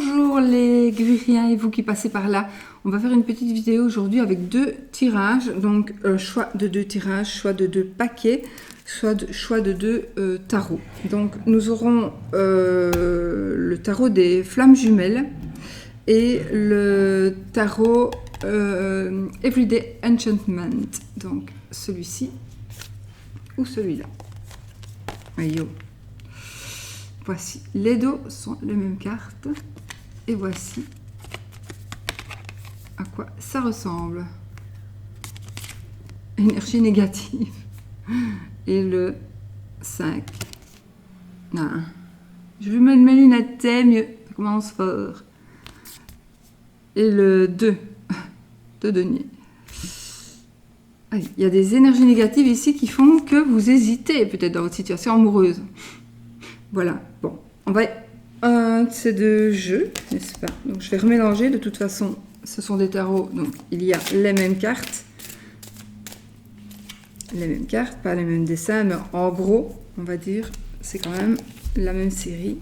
Bonjour les gruriens et vous qui passez par là. On va faire une petite vidéo aujourd'hui avec deux tirages. Donc choix de deux tirages, choix de deux paquets, choix de deux tarots. Donc nous aurons le tarot des flammes jumelles et le tarot Everyday Enchantment. Donc celui-ci ou celui-là. Aïe. Voici, les dos sont les mêmes cartes et voici à quoi ça ressemble. Énergie négative et le 5. Non. Je vais mettre mes lunettes, mieux, ça commence fort. Et le 2 de denier. Il y a des énergies négatives ici qui font que vous hésitez peut-être dans votre situation amoureuse. Voilà, bon, on va un de ces deux jeux, n'est-ce pas? Donc je vais remélanger, de toute façon, ce sont des tarots, donc il y a les mêmes cartes, pas les mêmes dessins, mais en gros, on va dire, c'est quand même la même série.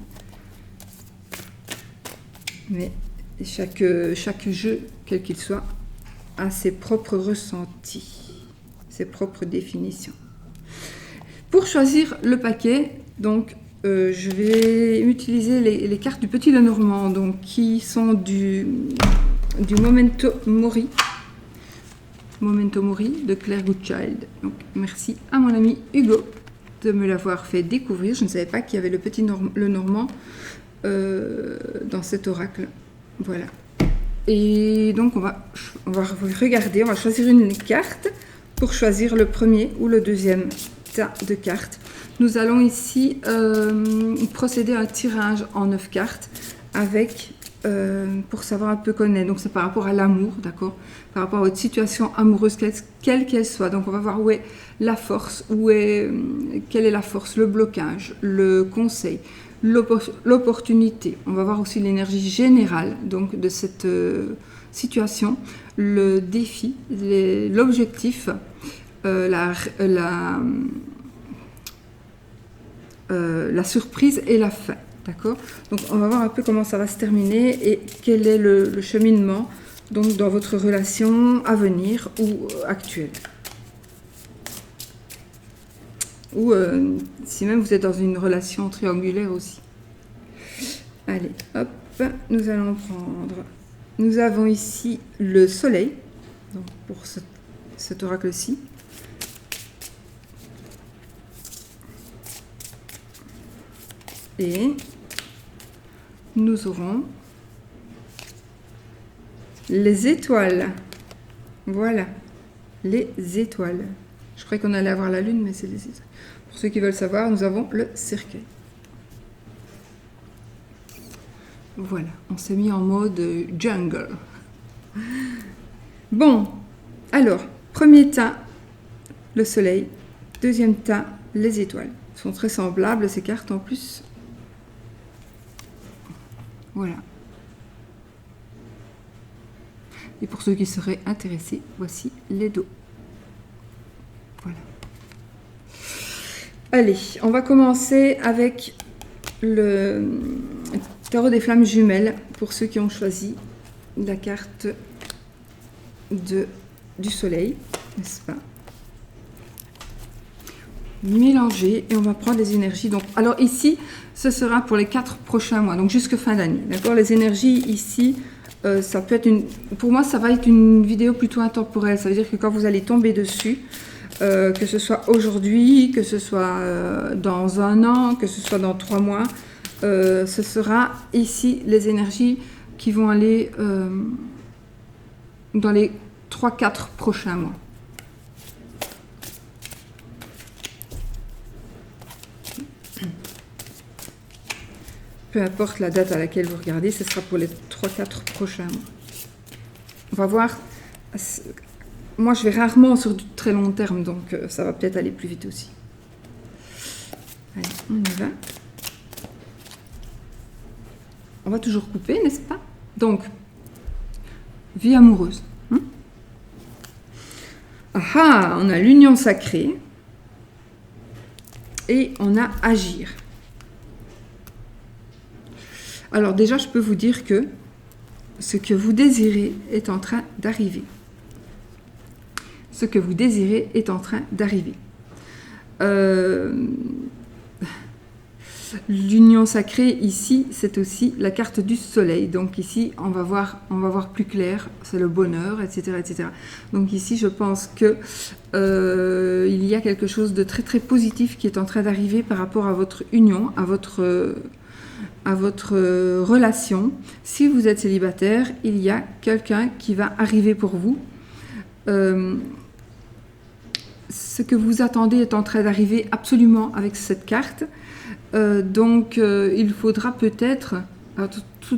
Mais chaque jeu, quel qu'il soit, a ses propres ressentis, ses propres définitions. Pour choisir le paquet, donc, je vais utiliser les cartes du Petit Lenormand, donc qui sont du Memento Mori de Claire Goodchild. Donc merci à mon ami Hugo de me l'avoir fait découvrir. Je ne savais pas qu'il y avait le Petit Lenormand dans cet oracle. Voilà. Et donc on va regarder, on va choisir une carte pour choisir le premier ou le deuxième tas de cartes. Nous allons ici procéder à un tirage en 9 cartes avec, pour savoir un peu connaître. Donc c'est par rapport à l'amour, d'accord? Par rapport à votre situation amoureuse, quelle qu'elle soit. Donc on va voir où est la force, quelle est la force, le blocage, le conseil, l'opportunité. On va voir aussi l'énergie générale donc, de cette situation, le défi, l'objectif, la surprise et la fin, d'accord? Donc on va voir un peu comment ça va se terminer et quel est le cheminement donc dans votre relation à venir ou actuelle. Ou si même vous êtes dans une relation triangulaire aussi. Allez, hop, nous allons prendre. Nous avons ici le soleil, donc pour cet oracle-ci. Et nous aurons les étoiles. Voilà, les étoiles. Je croyais qu'on allait avoir la lune, mais c'est les étoiles. Pour ceux qui veulent savoir, nous avons le cercueil. Voilà, on s'est mis en mode jungle. Bon, alors, premier tas, le soleil. Deuxième tas, les étoiles. Elles sont très semblables, ces cartes en plus. Voilà. Et pour ceux qui seraient intéressés, voici les dos. Voilà. Allez, on va commencer avec le tarot des flammes jumelles, pour ceux qui ont choisi la carte du soleil, n'est-ce pas? Mélanger et on va prendre les énergies. Donc, alors ici, ce sera pour les 4 prochains mois, donc jusque fin d'année. D'accord? Les énergies ici, ça peut être pour moi, ça va être une vidéo plutôt intemporelle. Ça veut dire que quand vous allez tomber dessus, que ce soit aujourd'hui, que ce soit dans un an, que ce soit dans 3 mois, ce sera ici les énergies qui vont aller dans les 3-4 prochains mois. Peu importe la date à laquelle vous regardez, ce sera pour les 3-4 prochains mois. On va voir. Moi, je vais rarement sur du très long terme, donc ça va peut-être aller plus vite aussi. Allez, on y va. On va toujours couper, n'est-ce pas? Donc, vie amoureuse. Ah, on a l'union sacrée et on a agir. Alors déjà, je peux vous dire que ce que vous désirez est en train d'arriver. Ce que vous désirez est en train d'arriver. L'union sacrée, ici, c'est aussi la carte du soleil. Donc ici, on va voir plus clair, c'est le bonheur, etc., etc. Donc ici, je pense que il y a quelque chose de très, très positif qui est en train d'arriver par rapport à votre union, à votre relation. Si vous êtes célibataire, il y a quelqu'un qui va arriver pour vous. Ce que vous attendez est en train d'arriver absolument avec cette carte. Donc, il faudra peut-être...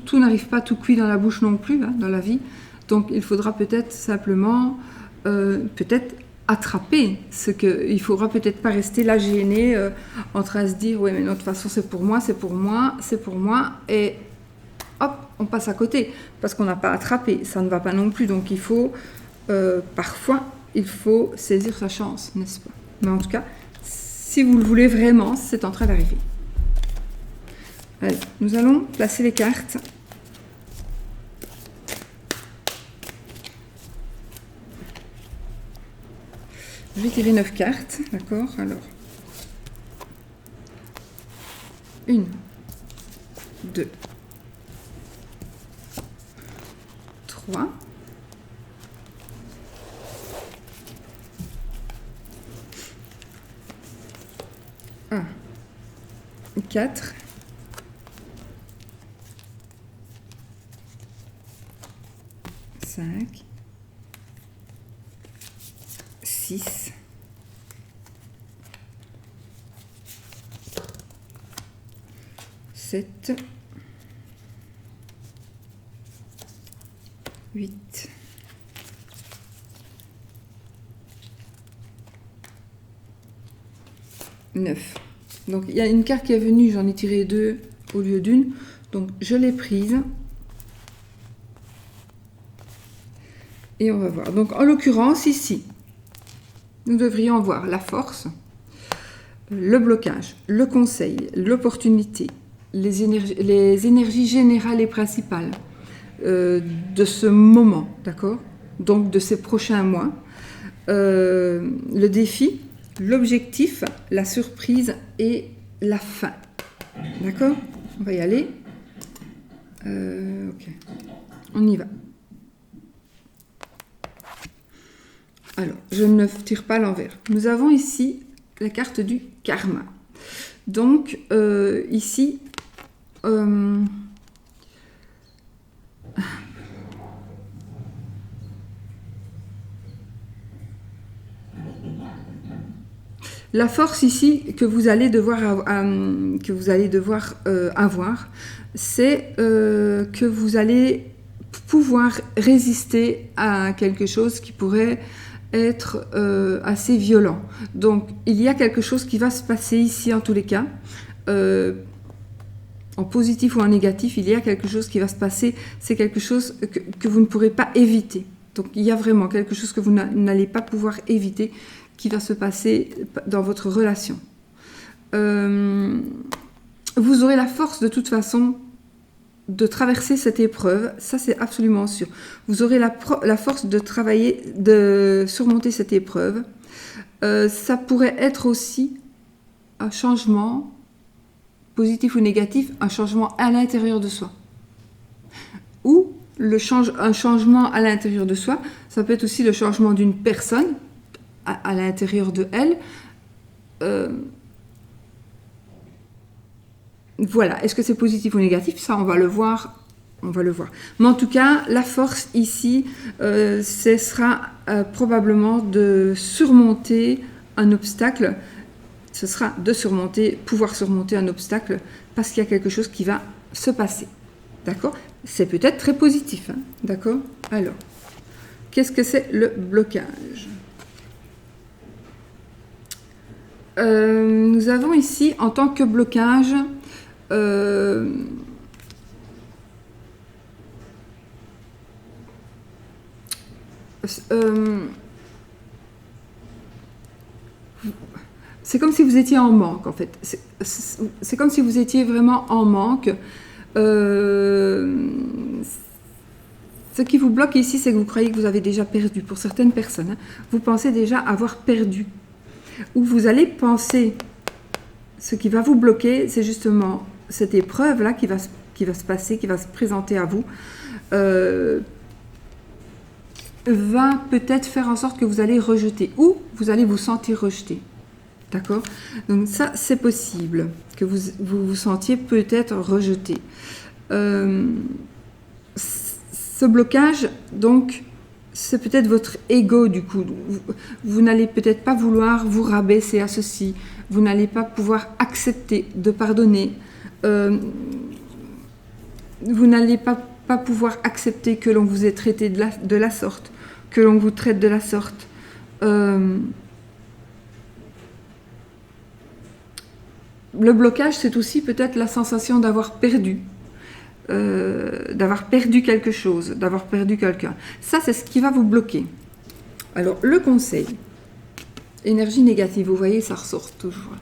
Tout n'arrive pas tout cuit dans la bouche non plus, hein, dans la vie. Donc, il faudra peut-être simplement... peut-être attraper ce que... Il faudra peut-être pas rester là gêné, en train de se dire « Oui, mais de toute façon, c'est pour moi, c'est pour moi, c'est pour moi. » Et hop, on passe à côté. Parce qu'on n'a pas attrapé. Ça ne va pas non plus. Donc, il faut... parfois, il faut saisir sa chance, n'est-ce pas? Mais en tout cas, si vous le voulez vraiment, c'est en train d'arriver. Allez, nous allons placer les cartes. Je vais tirer 9 cartes, d'accord? Alors, 1, 2, 3, 1, 4, 5, 6, 7, 8, 9. Donc il y a une carte qui est venue, j'en ai tiré 2 au lieu d'une. Donc je l'ai prise. Et on va voir. Donc en l'occurrence ici, nous devrions voir la force, le blocage, le conseil, l'opportunité, les énergies générales et principales de ce moment, d'accord? Donc de ces prochains mois. Le défi, l'objectif, la surprise et la fin. D'accord? On va y aller. Ok. On y va. Alors, je ne tire pas l'envers. Nous avons ici la carte du karma. Donc, ici, la force ici que vous allez devoir avoir, c'est que vous allez pouvoir résister à quelque chose qui pourrait être assez violent. Donc, il y a quelque chose qui va se passer ici en tous les cas. En positif ou en négatif, il y a quelque chose qui va se passer. C'est quelque chose que vous ne pourrez pas éviter. Donc, il y a vraiment quelque chose que vous n'allez pas pouvoir éviter qui va se passer dans votre relation. Vous aurez la force de toute façon de traverser cette épreuve, ça c'est absolument sûr. Vous aurez la force de travailler, de surmonter cette épreuve. Ça pourrait être aussi un changement, positif ou négatif, un changement à l'intérieur de soi. Ou un changement à l'intérieur de soi, ça peut être aussi le changement d'une personne à l'intérieur de elle. Voilà, est-ce que c'est positif ou négatif? Ça, on va le voir. Mais en tout cas, la force ici, ce sera probablement de surmonter un obstacle. Ce sera de pouvoir surmonter un obstacle parce qu'il y a quelque chose qui va se passer. D'accord? C'est peut-être très positif. Hein, d'accord? Alors, qu'est-ce que c'est le blocage? Nous avons ici, en tant que blocage, c'est comme si vous étiez en manque, en fait. C'est comme si vous étiez vraiment en manque. Ce qui vous bloque ici, c'est que vous croyez que vous avez déjà perdu. Pour certaines personnes, hein, vous pensez déjà avoir perdu. Ou vous allez penser, ce qui va vous bloquer, c'est justement cette épreuve-là qui va se passer, qui va se présenter à vous, va peut-être faire en sorte que vous allez rejeter, ou vous allez vous sentir rejeté. D'accord? Donc ça, c'est possible, que vous sentiez peut-être rejeté. Ce blocage, donc, c'est peut-être votre ego, du coup. Vous n'allez peut-être pas vouloir vous rabaisser à ceci. Vous n'allez pas pouvoir accepter de pardonner. Vous n'allez pas pouvoir accepter que l'on vous ait traité de la sorte, que l'on vous traite de la sorte. Le blocage, c'est aussi peut-être la sensation d'avoir perdu quelque chose, d'avoir perdu quelqu'un. Ça, c'est ce qui va vous bloquer. Alors, le conseil, énergie négative, vous voyez, ça ressort toujours.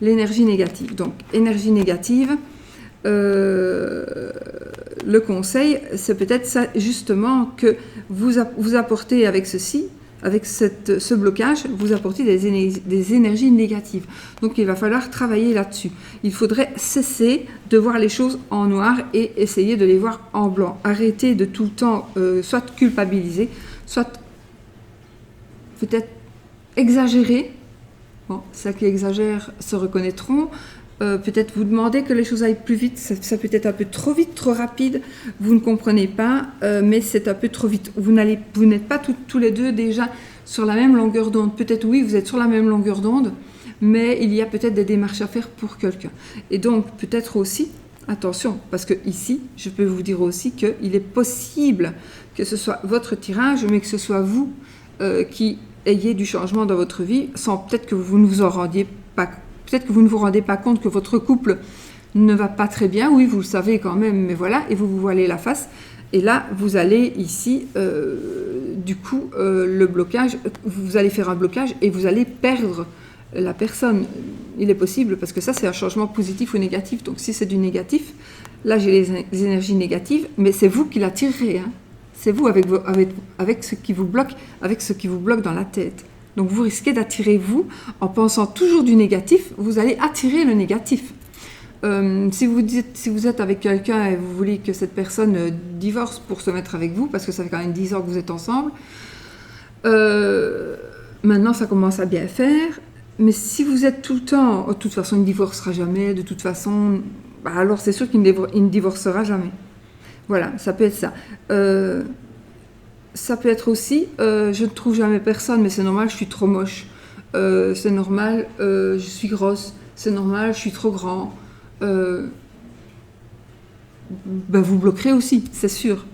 L'énergie négative. Donc, énergie négative, le conseil, c'est peut-être ça, justement, que vous apportez avec ceci, avec ce blocage, vous apportez des énergies négatives. Donc, il va falloir travailler là-dessus. Il faudrait cesser de voir les choses en noir et essayer de les voir en blanc. Arrêtez de tout le temps soit culpabiliser, soit peut-être exagérer. Bon, ceux qui exagèrent se reconnaîtront. Peut-être vous demandez que les choses aillent plus vite, ça peut être un peu trop vite, trop rapide, vous ne comprenez pas, mais c'est un peu trop vite. Vous n'êtes pas tous les deux déjà sur la même longueur d'onde. Peut-être oui, vous êtes sur la même longueur d'onde, mais il y a peut-être des démarches à faire pour quelqu'un. Et donc peut-être aussi, attention, parce que ici, je peux vous dire aussi qu'il est possible que ce soit votre tirage, mais que ce soit vous qui ayez du changement dans votre vie, sans peut-être que vous ne vous en rendiez pas compte. Peut-être que vous ne vous rendez pas compte que votre couple ne va pas très bien. Oui, vous le savez quand même, mais voilà, et vous vous voilez la face. Et là, vous allez ici, du coup, le blocage, vous allez faire un blocage et vous allez perdre la personne. Il est possible, parce que ça, c'est un changement positif ou négatif. Donc, si c'est du négatif, là, j'ai les énergies négatives, mais c'est vous qui l'attirerez. Hein. C'est vous avec ce qui vous bloque, avec ce qui vous bloque dans la tête. Donc vous risquez d'attirer vous, en pensant toujours du négatif, vous allez attirer le négatif. Si vous êtes avec quelqu'un et vous voulez que cette personne divorce pour se mettre avec vous, parce que ça fait quand même 10 ans que vous êtes ensemble, maintenant ça commence à bien faire, mais si vous êtes tout le temps, de toute façon il ne divorcera jamais, de toute façon, alors c'est sûr qu'il ne divorcera jamais. Voilà, ça peut être ça. Ça peut être aussi, je ne trouve jamais personne, mais c'est normal, je suis trop moche. C'est normal, je suis grosse. C'est normal, je suis trop grand. Vous bloquerez aussi, c'est sûr.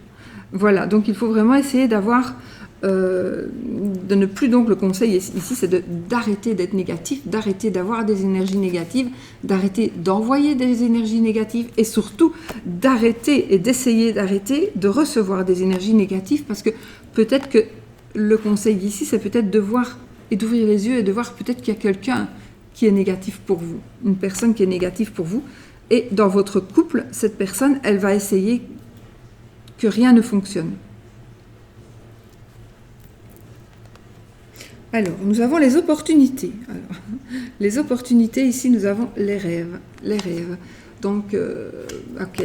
Voilà, donc il faut vraiment essayer d'avoir, de ne plus, donc le conseil ici, c'est d'arrêter d'être négatif, d'arrêter d'avoir des énergies négatives, d'arrêter d'envoyer des énergies négatives et surtout d'arrêter et d'essayer d'arrêter de recevoir des énergies négatives, parce que peut-être que le conseil ici, c'est peut-être de voir et d'ouvrir les yeux et de voir peut-être qu'il y a quelqu'un qui est négatif pour vous, une personne qui est négative pour vous, et dans votre couple, cette personne, elle va essayer que rien ne fonctionne. Alors, nous avons les opportunités. Alors, les opportunités, ici, nous avons les rêves. Les rêves. Donc, ok,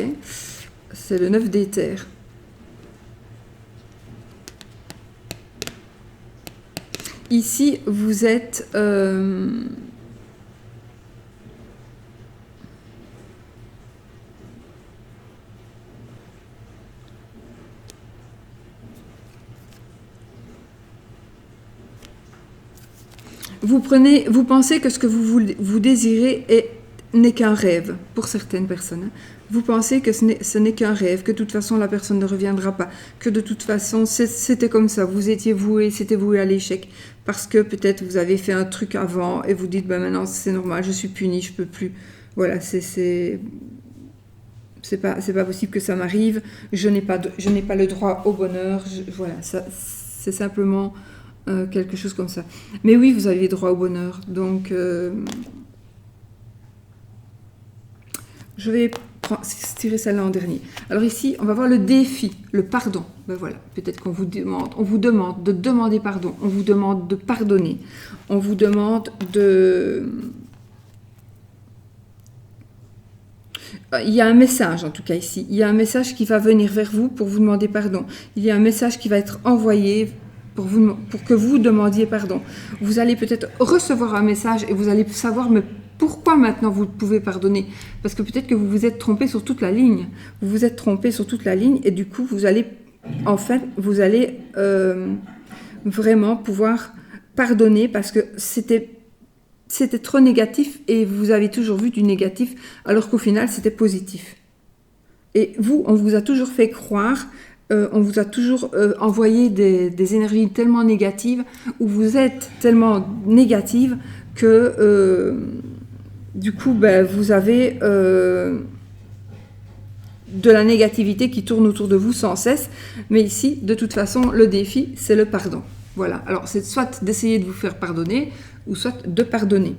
c'est le 9 d'éther. Ici, vous êtes... vous pensez que ce que vous désirez n'est qu'un rêve pour certaines personnes. Vous pensez que ce n'est qu'un rêve, que de toute façon la personne ne reviendra pas, que de toute façon c'était comme ça, vous étiez voué, c'était voué à l'échec, parce que peut-être vous avez fait un truc avant et vous dites maintenant c'est normal, je suis puni, je peux plus. Voilà, c'est pas possible que ça m'arrive, je n'ai pas le droit au bonheur. Voilà, c'est simplement quelque chose comme ça. Mais oui, vous avez droit au bonheur. Donc, je vais tirer celle-là en dernier. Alors ici, on va voir le défi, le pardon. Ben voilà, peut-être qu'on vous demande de demander pardon, on vous demande de pardonner, on vous demande de... Il y a un message, en tout cas ici, il y a un message qui va venir vers vous pour vous demander pardon. Il y a un message qui va être envoyé pour que vous demandiez pardon. Vous allez peut-être recevoir un message et vous allez savoir, mais pourquoi maintenant vous pouvez pardonner? Parce que peut-être que vous vous êtes trompé sur toute la ligne. Vous vous êtes trompé sur toute la ligne et du coup, vous allez, en fait, vraiment pouvoir pardonner parce que c'était trop négatif et vous avez toujours vu du négatif alors qu'au final, c'était positif. Et vous, on vous a toujours fait croire, on vous a toujours envoyé des énergies tellement négatives où vous êtes tellement négative que... du coup, ben, vous avez de la négativité qui tourne autour de vous sans cesse. Mais ici, de toute façon, le défi, c'est le pardon. Voilà. Alors, c'est soit d'essayer de vous faire pardonner, ou soit de pardonner.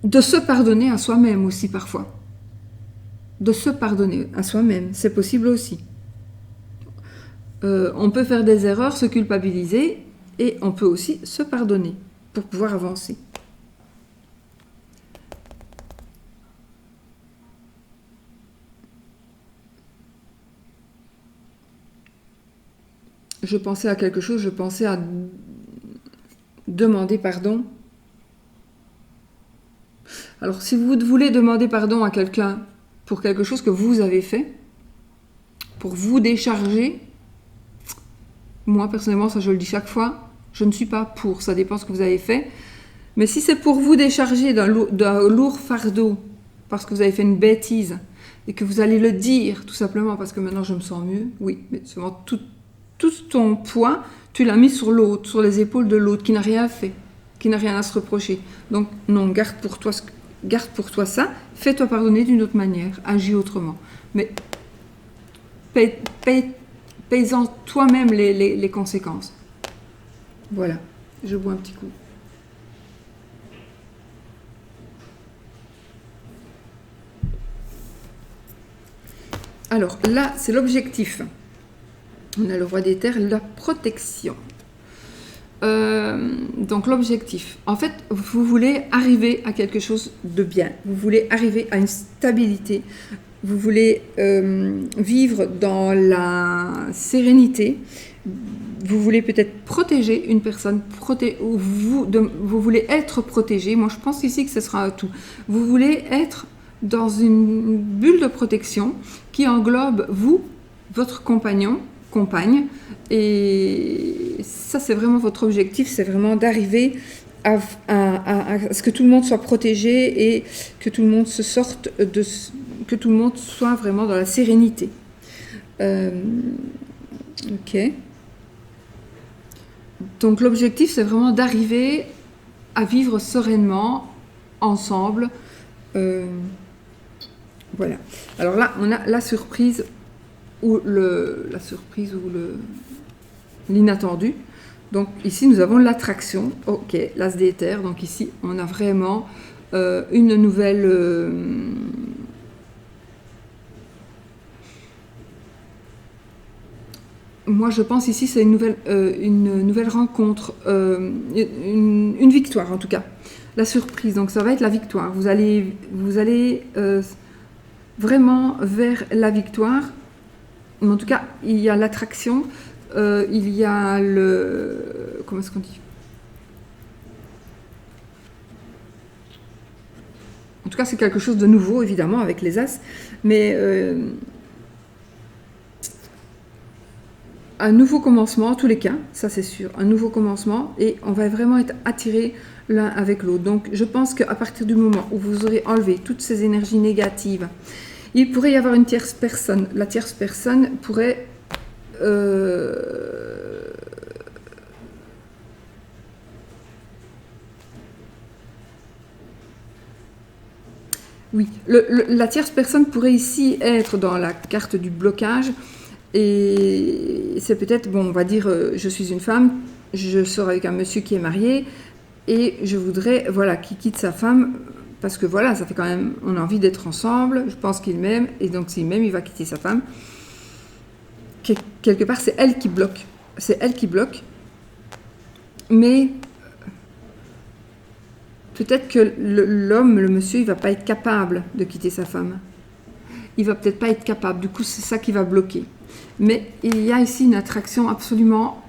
De se pardonner à soi-même aussi, parfois. De se pardonner à soi-même, c'est possible aussi. On peut faire des erreurs, se culpabiliser, et on peut aussi se pardonner pour pouvoir avancer. Je pensais à quelque chose, je pensais à demander pardon. Alors, si vous voulez demander pardon à quelqu'un pour quelque chose que vous avez fait, pour vous décharger, moi, personnellement, ça je le dis chaque fois, je ne suis pas pour, ça dépend ce que vous avez fait. Mais si c'est pour vous décharger d'un lourd fardeau, parce que vous avez fait une bêtise, et que vous allez le dire, tout simplement parce que maintenant je me sens mieux, oui, mais seulement tout ton poids, tu l'as mis sur l'autre, sur les épaules de l'autre, qui n'a rien fait, qui n'a rien à se reprocher. Donc, non, garde pour toi ça, fais-toi pardonner d'une autre manière, agis autrement. Mais paye-en toi-même les conséquences. Voilà, je bois un petit coup. Alors là, c'est l'objectif. On a le roi des terres, la protection. Donc l'objectif, en fait, vous voulez arriver à quelque chose de bien. Vous voulez arriver à une stabilité. Vous voulez vivre dans la sérénité. Vous voulez peut-être protéger une personne, vous voulez être protégé. Moi, je pense ici que ce sera un tout. Vous voulez être dans une bulle de protection qui englobe vous, votre compagnon, compagne, et ça c'est vraiment votre objectif, c'est vraiment d'arriver à ce que tout le monde soit protégé et que tout le monde que tout le monde soit vraiment dans la sérénité. Ok. Donc l'objectif c'est vraiment d'arriver à vivre sereinement ensemble. Voilà. Alors là on a la surprise ou l'inattendu. Donc ici nous avons l'attraction, ok, l'as des terres, donc ici on a vraiment une nouvelle moi je pense ici c'est une nouvelle rencontre, une victoire en tout cas, la surprise, donc ça va être la victoire, vous allez vraiment vers la victoire. Mais en tout cas, il y a l'attraction, il y a le... Comment est-ce qu'on dit? En tout cas, c'est quelque chose de nouveau, évidemment, avec les As. Mais un nouveau commencement, en tous les cas, ça c'est sûr. Un nouveau commencement, et on va vraiment être attirés l'un avec l'autre. Donc, je pense qu'à partir du moment où vous aurez enlevé toutes ces énergies négatives, il pourrait y avoir une tierce personne. La tierce personne pourrait oui, la tierce personne pourrait ici être dans la carte du blocage et c'est peut-être, bon, on va dire, je suis une femme, je sors avec un monsieur qui est marié et je voudrais, voilà, qu'il quitte sa femme parce que voilà, ça fait quand même, on a envie d'être ensemble, je pense qu'il m'aime, et donc s'il m'aime, il va quitter sa femme. Quelque part, c'est elle qui bloque. C'est elle qui bloque. Mais peut-être que l'homme, le monsieur, il va pas être capable de quitter sa femme. Il va peut-être pas être capable. Du coup, c'est ça qui va bloquer. Mais il y a ici une attraction absolument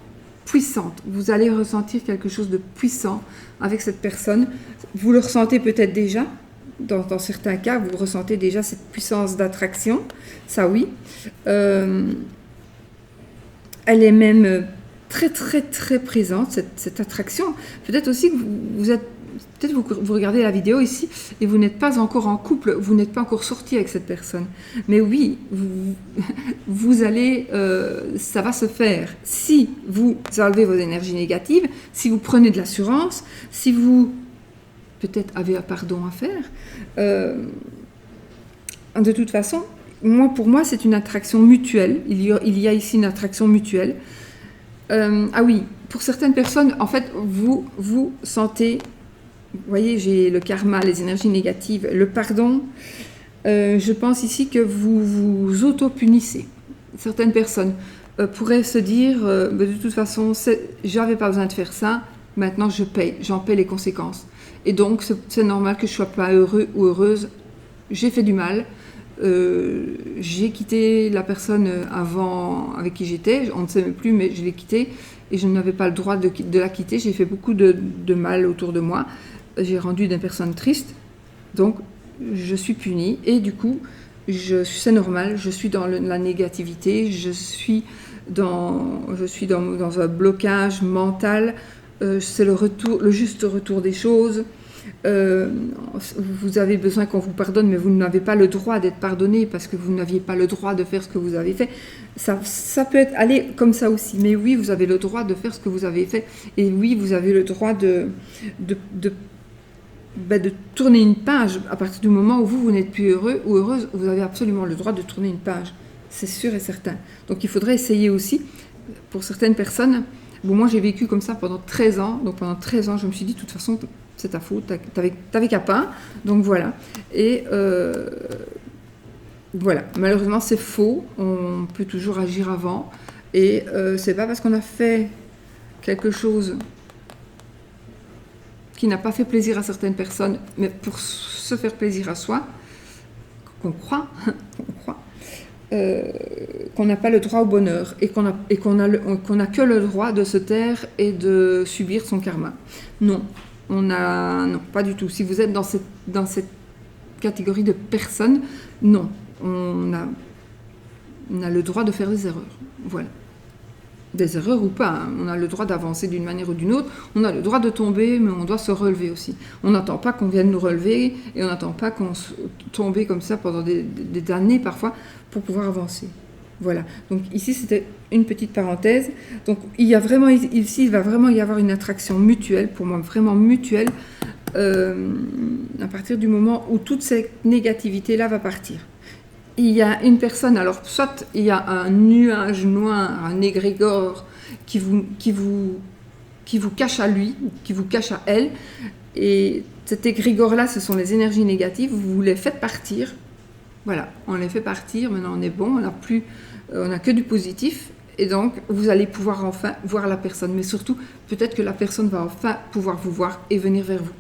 puissante. Vous allez ressentir quelque chose de puissant avec cette personne. Vous le ressentez peut-être déjà. Dans certains cas, vous ressentez déjà cette puissance d'attraction. Ça, oui. Elle est même très, très, très présente, cette attraction. Peut-être aussi que vous êtes... Peut-être vous regardez la vidéo ici et vous n'êtes pas encore en couple, vous n'êtes pas encore sorti avec cette personne. Mais oui, vous allez... ça va se faire. Si vous enlevez vos énergies négatives, si vous prenez de l'assurance, si vous... peut-être avez un pardon à faire. De toute façon... Pour moi, c'est une attraction mutuelle. Il y a ici une attraction mutuelle. Ah oui, pour certaines personnes, en fait, vous sentez... Vous voyez, j'ai le karma, les énergies négatives, le pardon. Je pense ici que vous vous auto-punissez. Certaines personnes pourraient se dire, de toute façon, j'avais pas besoin de faire ça, maintenant j'en paie les conséquences. Et donc, c'est normal que je sois pas heureux ou heureuse. J'ai fait du mal. J'ai quitté la personne avant avec qui j'étais, on ne s'aimait plus, mais je l'ai quittée et je n'avais pas le droit de la quitter. J'ai fait beaucoup de mal autour de moi, j'ai rendu des personnes tristes, donc je suis punie et du coup c'est normal, je suis dans la négativité, je suis dans un blocage mental, c'est le juste retour des choses. Vous avez besoin qu'on vous pardonne, mais vous n'avez pas le droit d'être pardonné parce que vous n'aviez pas le droit de faire ce que vous avez fait. Ça peut aller comme ça aussi, mais oui, vous avez le droit de faire ce que vous avez fait, et oui, vous avez le droit de tourner une page. À partir du moment où vous n'êtes plus heureux ou heureuse, vous avez absolument le droit de tourner une page, c'est sûr et certain. Donc il faudrait essayer aussi, pour certaines personnes. Bon, moi j'ai vécu comme ça pendant 13 ans, donc pendant 13 ans je me suis dit, de toute façon, c'est ta faute, t'avais qu'à pas, donc voilà. Et voilà, malheureusement c'est faux, on peut toujours agir avant, et c'est pas parce qu'on a fait quelque chose qui n'a pas fait plaisir à certaines personnes, mais pour se faire plaisir à soi, qu'on croit, qu'on n'a pas le droit au bonheur et qu'on a que le droit de se taire et de subir son karma. Non, non, pas du tout. Si vous êtes dans cette catégorie de personnes, non, on a le droit de faire des erreurs. Voilà. Des erreurs ou pas, hein. On a le droit d'avancer d'une manière ou d'une autre, on a le droit de tomber, mais on doit se relever aussi. On n'attend pas qu'on vienne nous relever, et on n'attend pas qu'on tombe comme ça pendant des années parfois, pour pouvoir avancer. Voilà, donc ici c'était une petite parenthèse. Donc il va vraiment y avoir une attraction mutuelle, pour moi vraiment mutuelle, à partir du moment où toute cette négativité-là va partir. Il y a une personne, alors soit il y a un nuage noir, un égrégore qui vous cache à lui, qui vous cache à elle, et cet égrégore-là, ce sont les énergies négatives, vous les faites partir. Voilà, on les fait partir, maintenant on est bon, on n'a que du positif, et donc vous allez pouvoir enfin voir la personne, mais surtout, peut-être que la personne va enfin pouvoir vous voir et venir vers vous,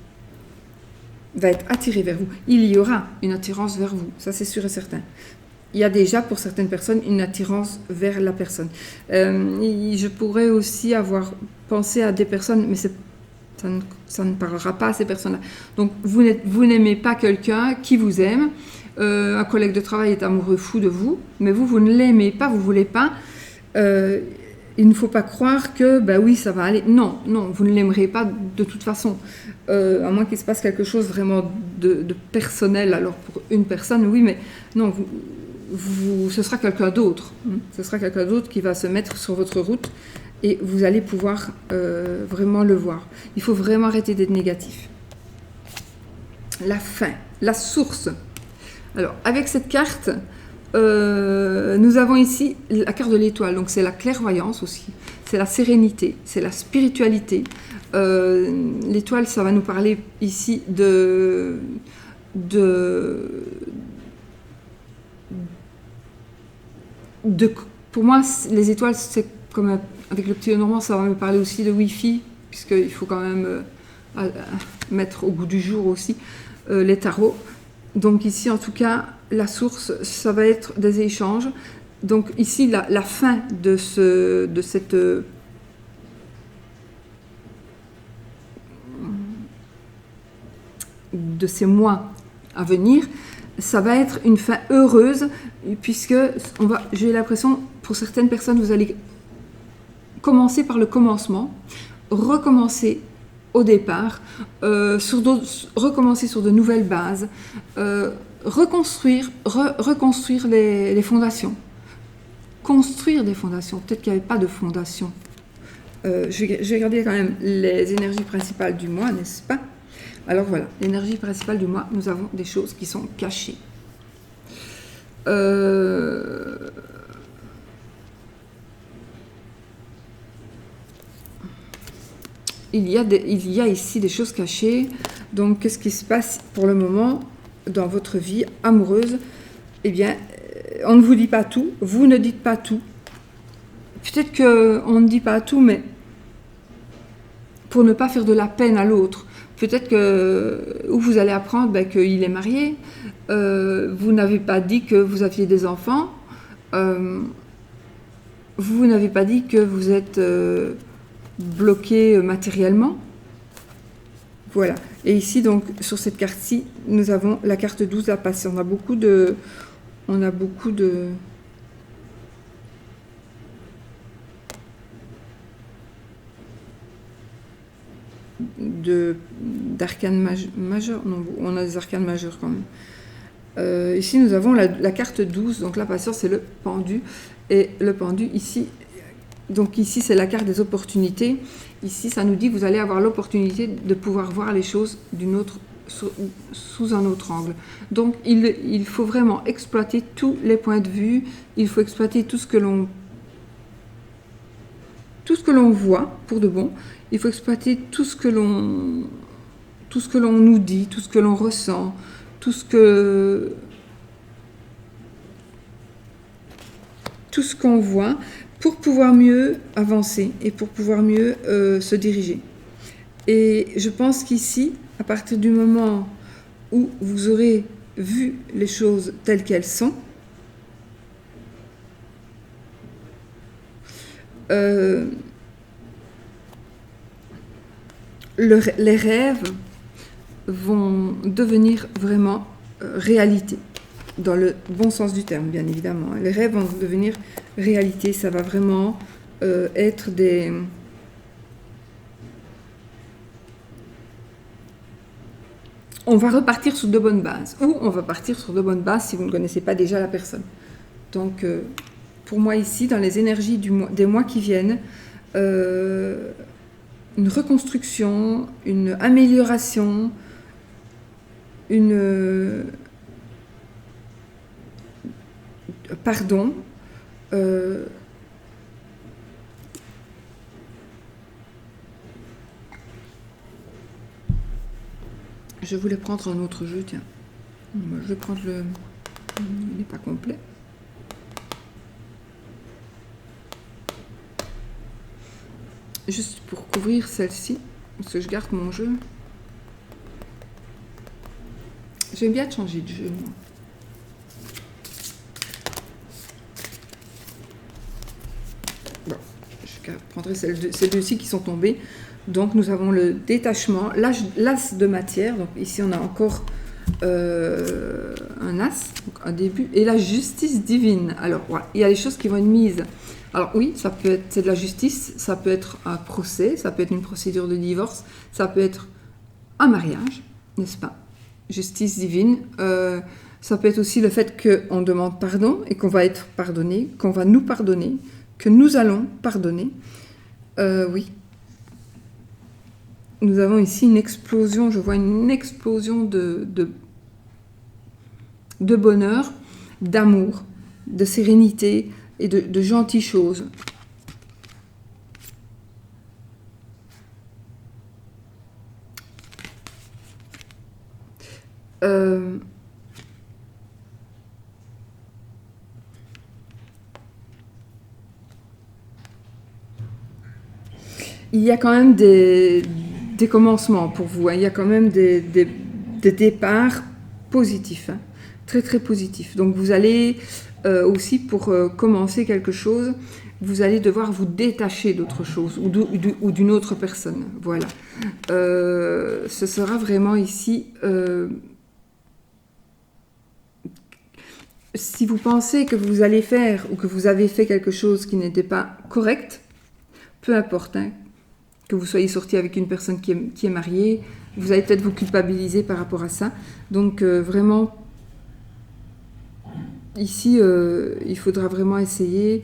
va être attirée vers vous. Il y aura une attirance vers vous, ça c'est sûr et certain. Il y a déjà pour certaines personnes une attirance vers la personne. Je pourrais aussi avoir pensé à des personnes, mais ça ne parlera pas à ces personnes-là. Donc vous n'aimez pas quelqu'un qui vous aime, un collègue de travail est amoureux fou de vous, mais vous ne l'aimez pas, vous ne voulez pas. Il ne faut pas croire que, oui, ça va aller. Non, vous ne l'aimerez pas de toute façon. À moins qu'il se passe quelque chose vraiment de personnel, alors pour une personne, oui, mais non, ce sera quelqu'un d'autre. Ce sera quelqu'un d'autre qui va se mettre sur votre route et vous allez pouvoir vraiment le voir. Il faut vraiment arrêter d'être négatif. La fin, la source. Alors, avec cette carte... nous avons ici la carte de l'étoile, donc c'est la clairvoyance aussi, c'est la sérénité, c'est la spiritualité. L'étoile, ça va nous parler ici pour moi, les étoiles, c'est comme avec le petit Lenormand, ça va me parler aussi de Wi-Fi, puisqu'il faut quand même mettre au goût du jour aussi les tarots. Donc ici, en tout cas, la source, ça va être des échanges. Donc ici, la fin de ces mois à venir, ça va être une fin heureuse, puisque j'ai l'impression, pour certaines personnes, vous allez commencer par le commencement, recommencer au départ, recommencer sur de nouvelles bases, reconstruire les fondations, construire des fondations. Peut-être qu'il n'y avait pas de fondation. Je vais regarder quand même les énergies principales du mois, n'est-ce pas? Alors voilà, l'énergie principale du mois, nous avons des choses qui sont cachées. Il y a ici des choses cachées. Donc, qu'est-ce qui se passe pour le moment dans votre vie amoureuse? Eh bien, on ne vous dit pas tout, vous ne dites pas tout. Peut-être qu'on ne dit pas tout, mais pour ne pas faire de la peine à l'autre. Peut-être que vous allez apprendre qu'il est marié, vous n'avez pas dit que vous aviez des enfants, vous n'avez pas dit que vous êtes bloqué matériellement. Voilà. Et ici, donc, sur cette carte-ci, nous avons la carte 12, la patience. On a beaucoup d'arcanes majeurs. Non, on a des arcanes majeurs quand même. Ici, nous avons la carte 12, donc la patience, c'est le pendu. Et le pendu, ici, donc ici, c'est la carte des opportunités. Ici, ça nous dit que vous allez avoir l'opportunité de pouvoir voir les choses sous un autre angle. Donc, il faut vraiment exploiter tous les points de vue. Il faut exploiter tout ce que l'on voit pour de bon. Il faut exploiter tout ce que l'on nous dit, tout ce que l'on ressent, tout ce qu'on voit, pour pouvoir mieux avancer et pour pouvoir mieux se diriger. Et je pense qu'ici, à partir du moment où vous aurez vu les choses telles qu'elles sont, les rêves vont devenir vraiment réalité, dans le bon sens du terme, bien évidemment. Les rêves vont devenir réalité, ça va vraiment être des... On va repartir sur de bonnes bases, ou on va partir sur de bonnes bases si vous ne connaissez pas déjà la personne. Donc, pour moi ici, dans les énergies des mois qui viennent, une reconstruction, une amélioration, pardon, je voulais prendre un autre jeu, tiens. Je vais prendre il n'est pas complet. Juste pour couvrir celle-ci, parce que je garde mon jeu. J'aime bien changer de jeu, moi. Bon, je prendrai ces deux-ci qui sont tombées. Donc, nous avons le détachement, l'as de matière. Donc, ici, on a encore un as, donc un début, et la justice divine. Alors, voilà, il y a des choses qui vont être mises. Alors, oui, ça peut être c'est de la justice, ça peut être un procès, ça peut être une procédure de divorce, ça peut être un mariage, n'est-ce pas? Justice divine. Ça peut être aussi le fait qu'on demande pardon et qu'on va être pardonné, qu'on va nous pardonner, que nous allons pardonner. Oui. Nous avons ici une explosion, je vois une explosion de bonheur, d'amour, de sérénité et de gentilles choses. Euh, il y a quand même des commencements pour vous, hein. Il y a quand même des départs positifs, hein. Très très positifs. Donc vous allez aussi pour commencer quelque chose, vous allez devoir vous détacher d'autre chose ou d'une autre personne. Voilà. Ce sera vraiment ici... si vous pensez que vous allez faire ou que vous avez fait quelque chose qui n'était pas correct, peu importe, hein, que vous soyez sorti avec une personne qui est mariée, vous allez peut-être vous culpabiliser par rapport à ça. Donc vraiment, ici, il faudra vraiment essayer,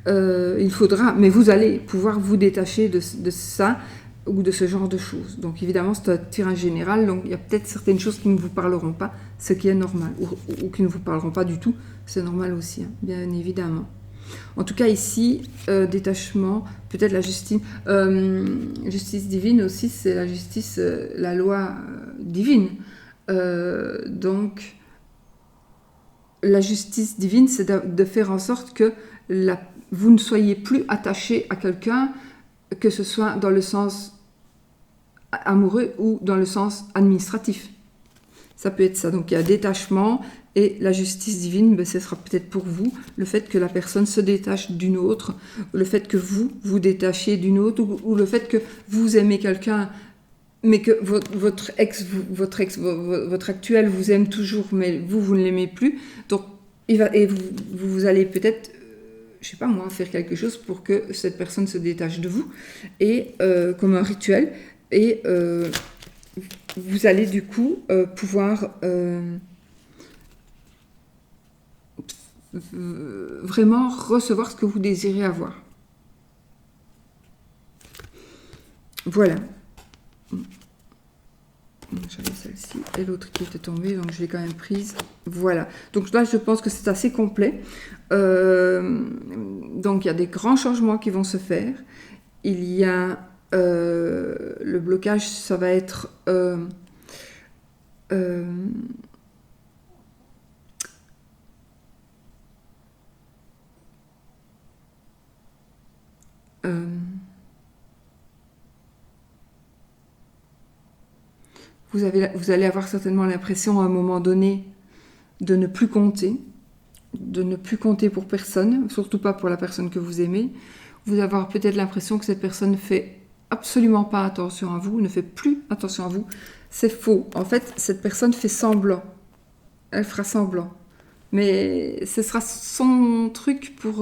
mais vous allez pouvoir vous détacher de ça ou de ce genre de choses. Donc évidemment, c'est un tirage général, donc il y a peut-être certaines choses qui ne vous parleront pas, ce qui est normal, ou qui ne vous parleront pas du tout, c'est normal aussi, hein, bien évidemment. En tout cas ici, détachement, peut-être la justice divine aussi, c'est la justice, la loi divine. Donc la justice divine, c'est de faire en sorte que vous ne soyez plus attaché à quelqu'un, que ce soit dans le sens amoureux ou dans le sens administratif. Ça peut être ça. Donc il y a détachement et la justice divine, ben, ce sera peut-être pour vous le fait que la personne se détache d'une autre, le fait que vous vous détachiez d'une autre ou le fait que vous aimez quelqu'un mais que votre actuel vous aime toujours mais vous ne l'aimez plus. Donc vous allez peut-être je sais pas moi, faire quelque chose pour que cette personne se détache de vous, et comme un rituel, et vous allez du coup pouvoir vraiment recevoir ce que vous désirez avoir. Voilà. J'avais celle-ci et l'autre qui était tombée, donc je l'ai quand même prise. Voilà. Donc là, je pense que c'est assez complet. Donc il y a des grands changements qui vont se faire. Il y a le blocage, ça va être vous allez avoir certainement l'impression à un moment donné de ne plus compter pour personne, surtout pas pour la personne que vous aimez. Vous allez avoir peut-être l'impression que cette personne ne fait absolument pas attention à vous, ne fait plus attention à vous. C'est faux. En fait, cette personne fait semblant. Elle fera semblant. Mais ce sera son truc pour...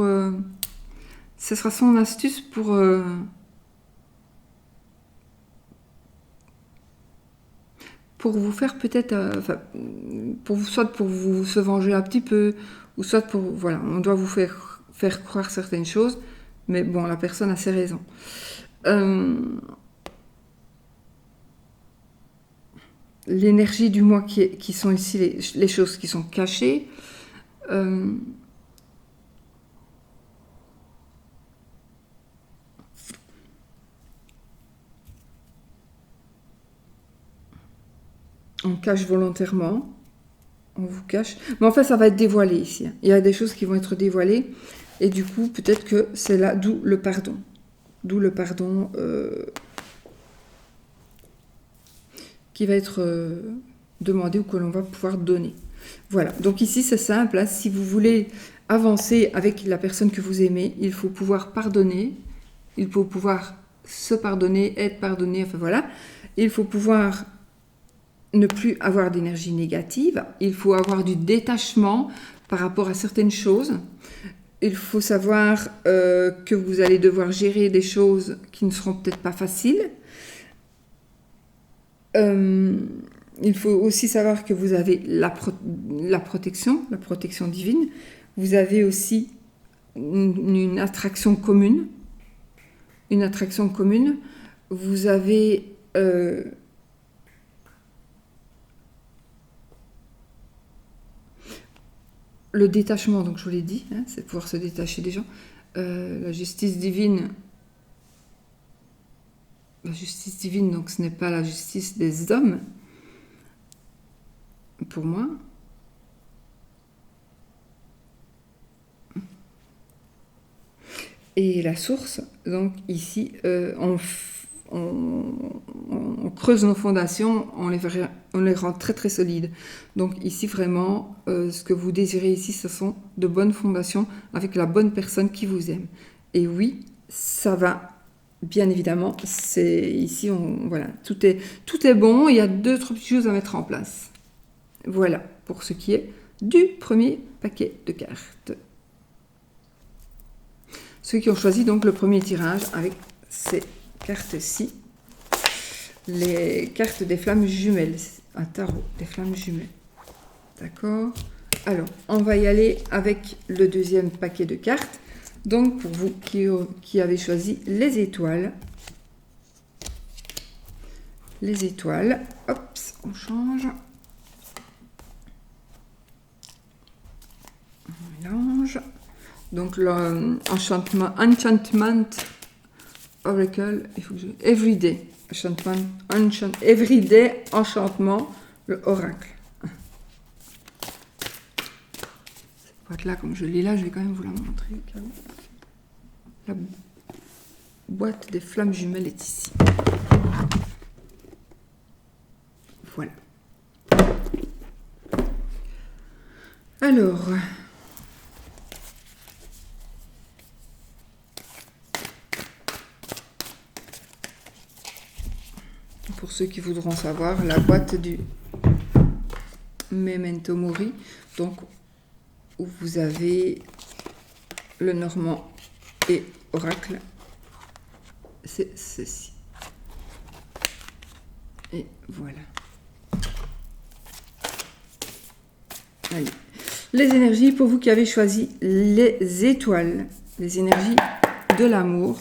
ce sera son astuce pour vous faire peut-être... soit pour vous se venger un petit peu, ou soit pour... Voilà, on doit vous faire croire certaines choses, mais bon, la personne a ses raisons. L'énergie du moi qui sont ici, les choses qui sont cachées. On cache volontairement. On vous cache. Mais en fait, ça va être dévoilé ici. Il y a des choses qui vont être dévoilées. Et du coup, peut-être que c'est là, d'où le pardon. D'où le pardon qui va être demandé ou que l'on va pouvoir donner. Voilà. Donc ici, c'est simple. Hein. Si vous voulez avancer avec la personne que vous aimez, il faut pouvoir pardonner. Il faut pouvoir se pardonner, être pardonné. Enfin voilà. Il faut pouvoir ne plus avoir d'énergie négative. Il faut avoir du détachement par rapport à certaines choses. Il faut savoir que vous allez devoir gérer des choses qui ne seront peut-être pas faciles. Il faut aussi savoir que vous avez la protection divine. Vous avez aussi une attraction commune. Vous avez le détachement, donc je vous l'ai dit, hein, c'est pouvoir se détacher des gens. La justice divine, donc ce n'est pas la justice des hommes. pour moi. Et la source, donc ici, on creuse nos fondations, on les rend très très solides. Donc ici vraiment, ce que vous désirez ici, ce sont de bonnes fondations avec la bonne personne qui vous aime. Et oui, ça va, bien évidemment. C'est ici, voilà, tout est bon. Il y a 2-3 petites choses à mettre en place. Voilà pour ce qui est du premier paquet de cartes. Ceux qui ont choisi donc le premier tirage avec ces cartes-ci, les cartes des flammes jumelles, un tarot des flammes jumelles. D'accord? Alors, on va y aller avec le deuxième paquet de cartes. Donc, pour vous qui avez choisi les étoiles, hop, on change. On mélange. Donc, l'enchantment Oracle, il faut que Everyday Everyday Enchantement, le Oracle. Cette boîte-là, comme je l'ai là, je vais quand même vous la montrer. La boîte des flammes jumelles est ici. Voilà. Alors... pour ceux qui voudront savoir, la boîte du Memento Mori, donc où vous avez le Normand et Oracle, c'est ceci. Et voilà. Allez. Les énergies, pour vous qui avez choisi les étoiles, les énergies de l'amour.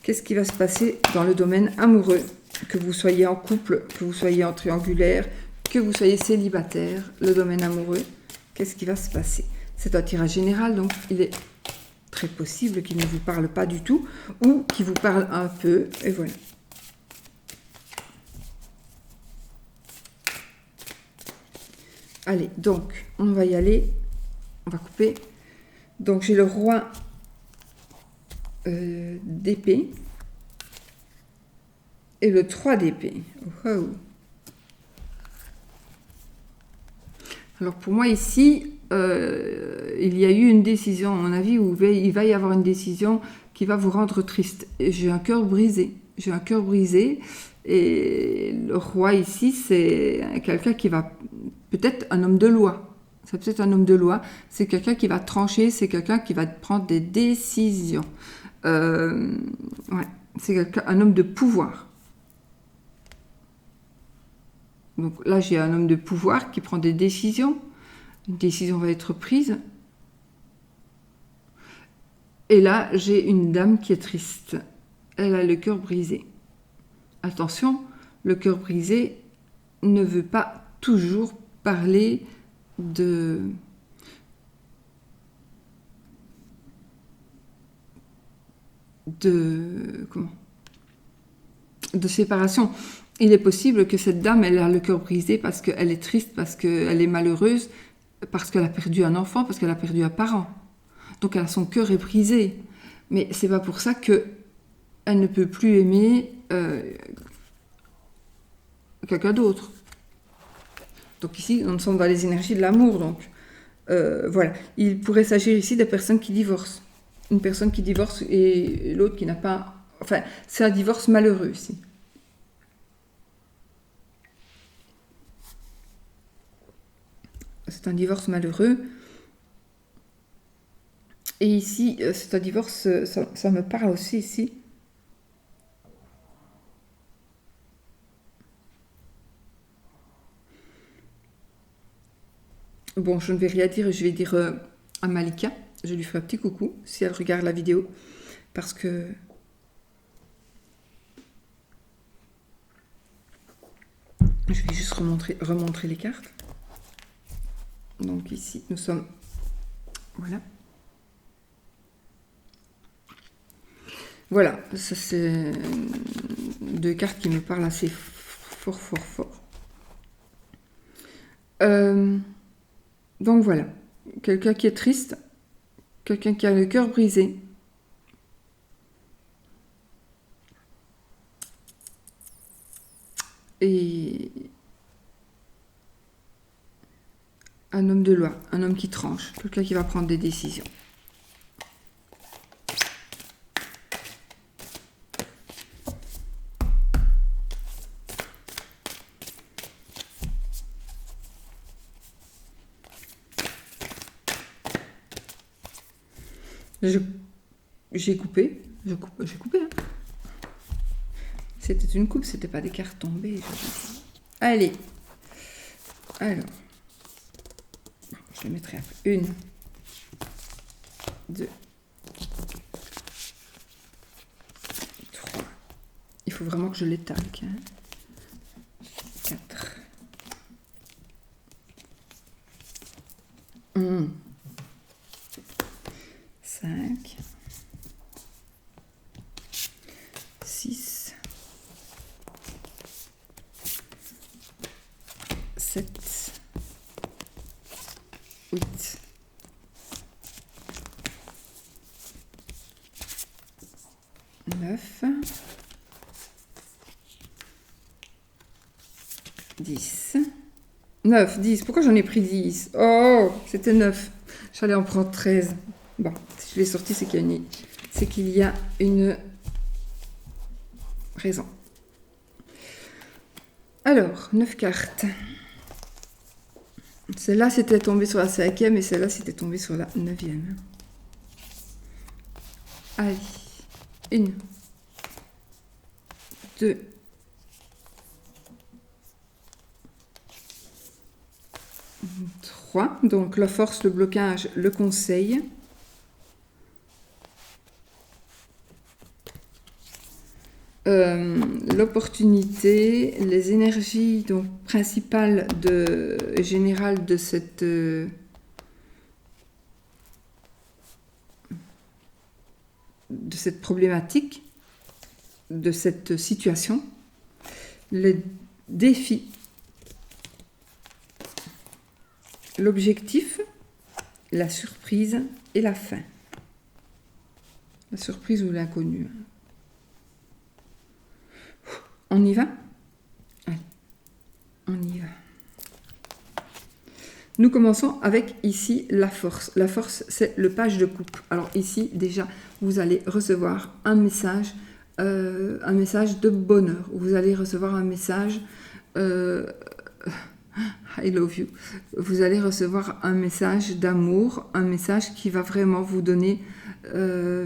Qu'est-ce qui va se passer dans le domaine amoureux? Que vous soyez en couple, que vous soyez en triangulaire, que vous soyez célibataire, le domaine amoureux, qu'est-ce qui va se passer? C'est un tirage général, donc il est très possible qu'il ne vous parle pas du tout ou qu'il vous parle un peu, et voilà. Allez, donc, on va y aller, on va couper. Donc, j'ai le roi d'épée et le 3 d'épée. Oh. Alors pour moi ici, il y a eu une décision, à mon avis, où il va y avoir une décision qui va vous rendre triste. J'ai un cœur brisé. J'ai un cœur brisé. Et le roi ici, c'est quelqu'un qui va... Peut-être un homme de loi. C'est peut-être un homme de loi. C'est quelqu'un qui va trancher. C'est quelqu'un qui va prendre des décisions. Ouais, c'est un homme de pouvoir. Donc là, j'ai un homme de pouvoir qui prend des décisions. Une décision va être prise. Et là, j'ai une dame qui est triste. Elle a le cœur brisé. Attention, le cœur brisé ne veut pas toujours parler de séparation. Il est possible que cette dame, elle a le cœur brisé parce qu'elle est triste, parce qu'elle est malheureuse, parce qu'elle a perdu un enfant, parce qu'elle a perdu un parent. Donc son cœur est brisé. Mais c'est pas pour ça que elle ne peut plus aimer quelqu'un d'autre. Donc ici, nous sommes dans les énergies de l'amour. Donc voilà. Il pourrait s'agir ici de personnes qui divorcent. Une personne qui divorce et l'autre qui n'a pas... Enfin, c'est un divorce malheureux ici. C'est un divorce malheureux. Et ici, c'est un divorce, ça me parle aussi ici. Bon, je ne vais rien dire, je vais dire à Malika. Je lui ferai un petit coucou si elle regarde la vidéo. Parce que... Je vais juste remontrer les cartes. Donc ici, nous sommes... Voilà. Voilà, ça c'est deux cartes qui me parlent assez fort. Donc voilà, quelqu'un qui est triste, quelqu'un qui a le cœur brisé. Et un homme de loi, un homme qui tranche, quelqu'un qui va prendre des décisions. J'ai coupé. J'ai coupé. Hein. C'était une coupe, c'était pas des cartes tombées. Allez. Alors. Je les mettrai après. 1, 2, 3. Il faut vraiment que je les talque. Hein. 4. 5. 6. 7. 8. 9. 10. 9, 10. Pourquoi j'en ai pris 10? Oh, c'était 9. J'allais en prendre 13. Bon, si je l'ai sorti, c'est qu'il y a une raison. Alors, 9 cartes. Celle-là, c'était tombée sur la 5e et celle-là, c'était tombée sur la 9e. Allez. 1, 2, 3. Donc, la force, le blocage, le conseil. L'opportunité, les énergies donc, principales générales de cette problématique, de cette situation, les défis, l'objectif, la surprise et la fin. La surprise ou l'inconnu. On y va? Allez, on y va. Nous commençons avec ici la force. La force, c'est le page de coupe. Alors ici, déjà, vous allez recevoir un message de bonheur. Vous allez recevoir un message I love you. Vous allez recevoir un message d'amour, un message qui va vraiment vous donner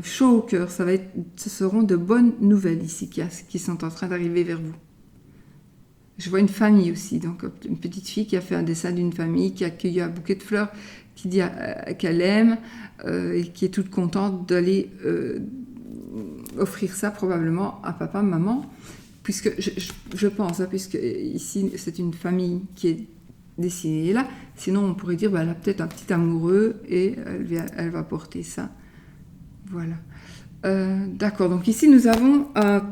chaud au cœur. Ce seront de bonnes nouvelles ici qui sont en train d'arriver vers vous. Je vois une famille aussi, donc une petite fille qui a fait un dessin d'une famille, qui a accueilli un bouquet de fleurs, qui dit qu'elle aime et qui est toute contente d'aller offrir ça probablement à papa, maman, puisque je pense, hein, puisque ici c'est une famille qui est dessinée là. Sinon on pourrait dire elle a peut-être un petit amoureux et elle va porter ça. Voilà. D'accord, donc ici nous avons un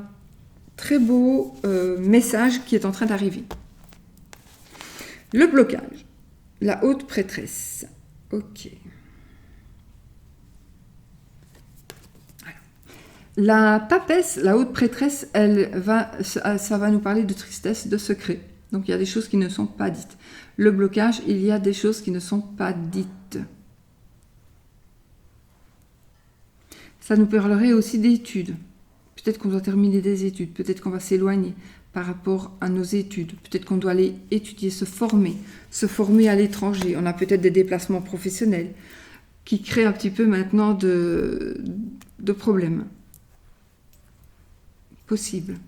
très beau message qui est en train d'arriver. Le blocage. La haute prêtresse. Ok. Alors. La papesse, la haute prêtresse, ça va nous parler de tristesse, de secret. Donc il y a des choses qui ne sont pas dites. Le blocage, il y a des choses qui ne sont pas dites. Ça nous parlerait aussi d'études. Peut-être qu'on doit terminer des études, peut-être qu'on va s'éloigner par rapport à nos études, peut-être qu'on doit aller étudier, se former à l'étranger. On a peut-être des déplacements professionnels qui créent un petit peu maintenant de problèmes. Possible.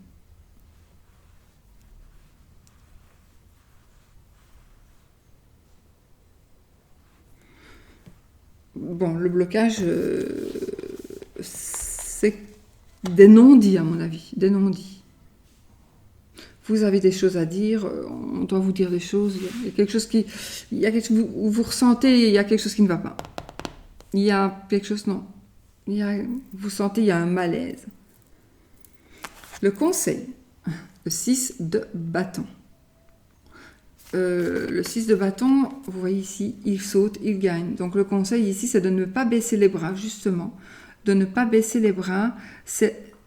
Bon, le blocage, c'est des non-dits, à mon avis, des non-dits. Vous avez des choses à dire, on doit vous dire des choses, il y a quelque chose vous ressentez, il y a quelque chose qui ne va pas. Il y a quelque chose, non. Vous sentez, il y a un malaise. Le conseil, le 6 de bâton. le 6 de bâton, vous voyez ici, il saute, il gagne. Donc le conseil ici, c'est de ne pas baisser les bras, justement. De ne pas baisser les bras.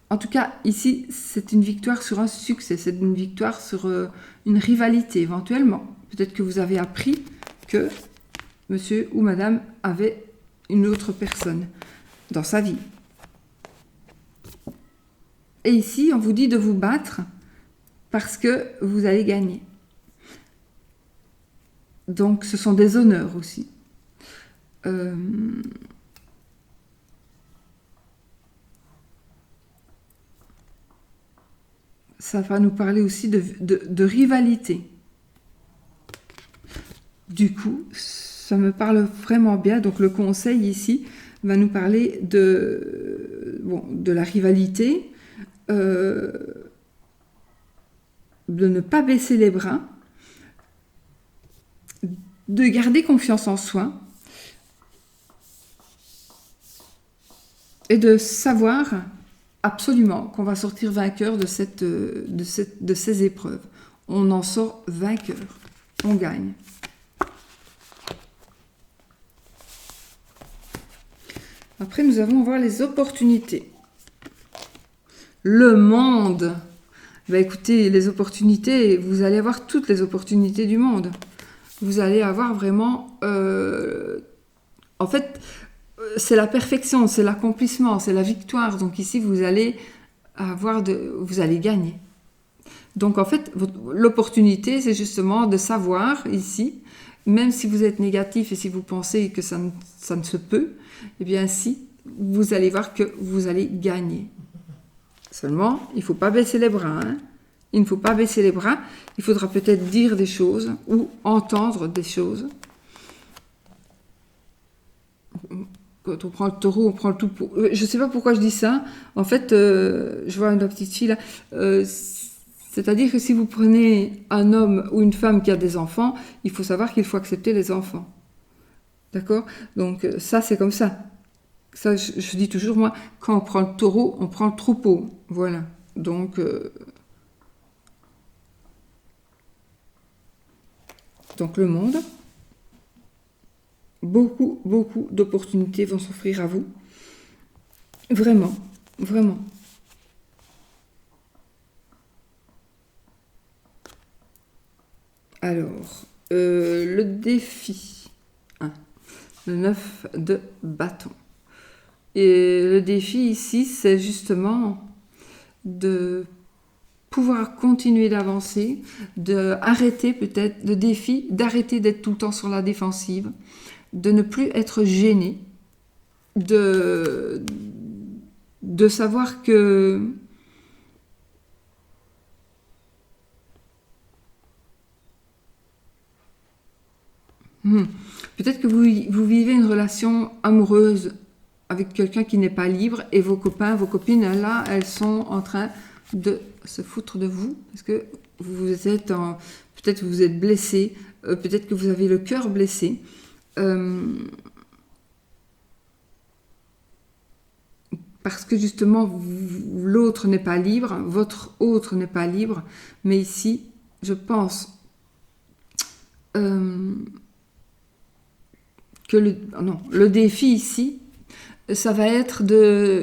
En tout cas, ici, c'est une victoire sur un succès. C'est une victoire sur une rivalité, éventuellement. Peut-être que vous avez appris que monsieur ou madame avait une autre personne dans sa vie. Et ici, on vous dit de vous battre parce que vous allez gagner. Donc, ce sont des honneurs aussi. Ça va nous parler aussi de rivalité. Du coup, ça me parle vraiment bien. Donc, le conseil ici va nous parler de la rivalité, de ne pas baisser les bras, de garder confiance en soi et de savoir absolument qu'on va sortir vainqueur de ces épreuves. On en sort vainqueur, on gagne. Après, nous allons voir les opportunités. Le monde. Écoutez, les opportunités, vous allez avoir toutes les opportunités du monde. Vous allez avoir vraiment... en fait, c'est la perfection, c'est l'accomplissement, c'est la victoire. Donc ici, vous allez gagner. Donc en fait, l'opportunité, c'est justement de savoir ici, même si vous êtes négatif et si vous pensez que ça ne se peut, eh bien si, vous allez voir que vous allez gagner. Seulement, il ne faut pas baisser les bras. Il ne faut pas baisser les bras. Il faudra peut-être dire des choses ou entendre des choses. Quand on prend le taureau, on prend le tout pour... Je ne sais pas pourquoi je dis ça. En fait, je vois une petite fille là. C'est-à-dire que si vous prenez un homme ou une femme qui a des enfants, il faut savoir qu'il faut accepter les enfants. D'accord? Donc ça, c'est comme ça. Ça, je dis toujours, moi, quand on prend le taureau, on prend le troupeau. Voilà. Donc le monde, beaucoup d'opportunités vont s'offrir à vous. Vraiment, vraiment. Alors, le défi. Le 9 de bâton. Et le défi ici, c'est justement de pouvoir continuer d'avancer, d'arrêter peut-être le défi, d'arrêter d'être tout le temps sur la défensive, de ne plus être gêné, de savoir que peut-être que vous vivez une relation amoureuse avec quelqu'un qui n'est pas libre et vos copains, vos copines, là, elles sont en train de se foutre de vous parce que vous êtes peut-être que vous êtes blessé, peut-être que vous avez le cœur blessé. Parce que justement, l'autre n'est pas libre, votre autre n'est pas libre, mais ici, je pense que le défi ici, ça va être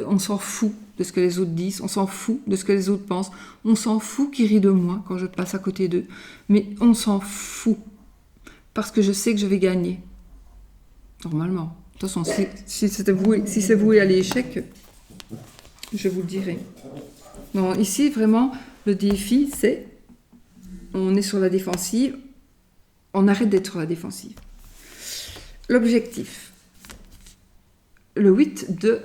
on s'en fout de ce que les autres disent, on s'en fout de ce que les autres pensent, on s'en fout qu'ils rient de moi quand je passe à côté d'eux, mais on s'en fout, parce que je sais que je vais gagner, normalement. De toute façon, si c'est voué à l'échec, je vous le dirai. Non, ici, vraiment, le défi, c'est, on est sur la défensive, on arrête d'être sur la défensive. L'objectif. Le 8 de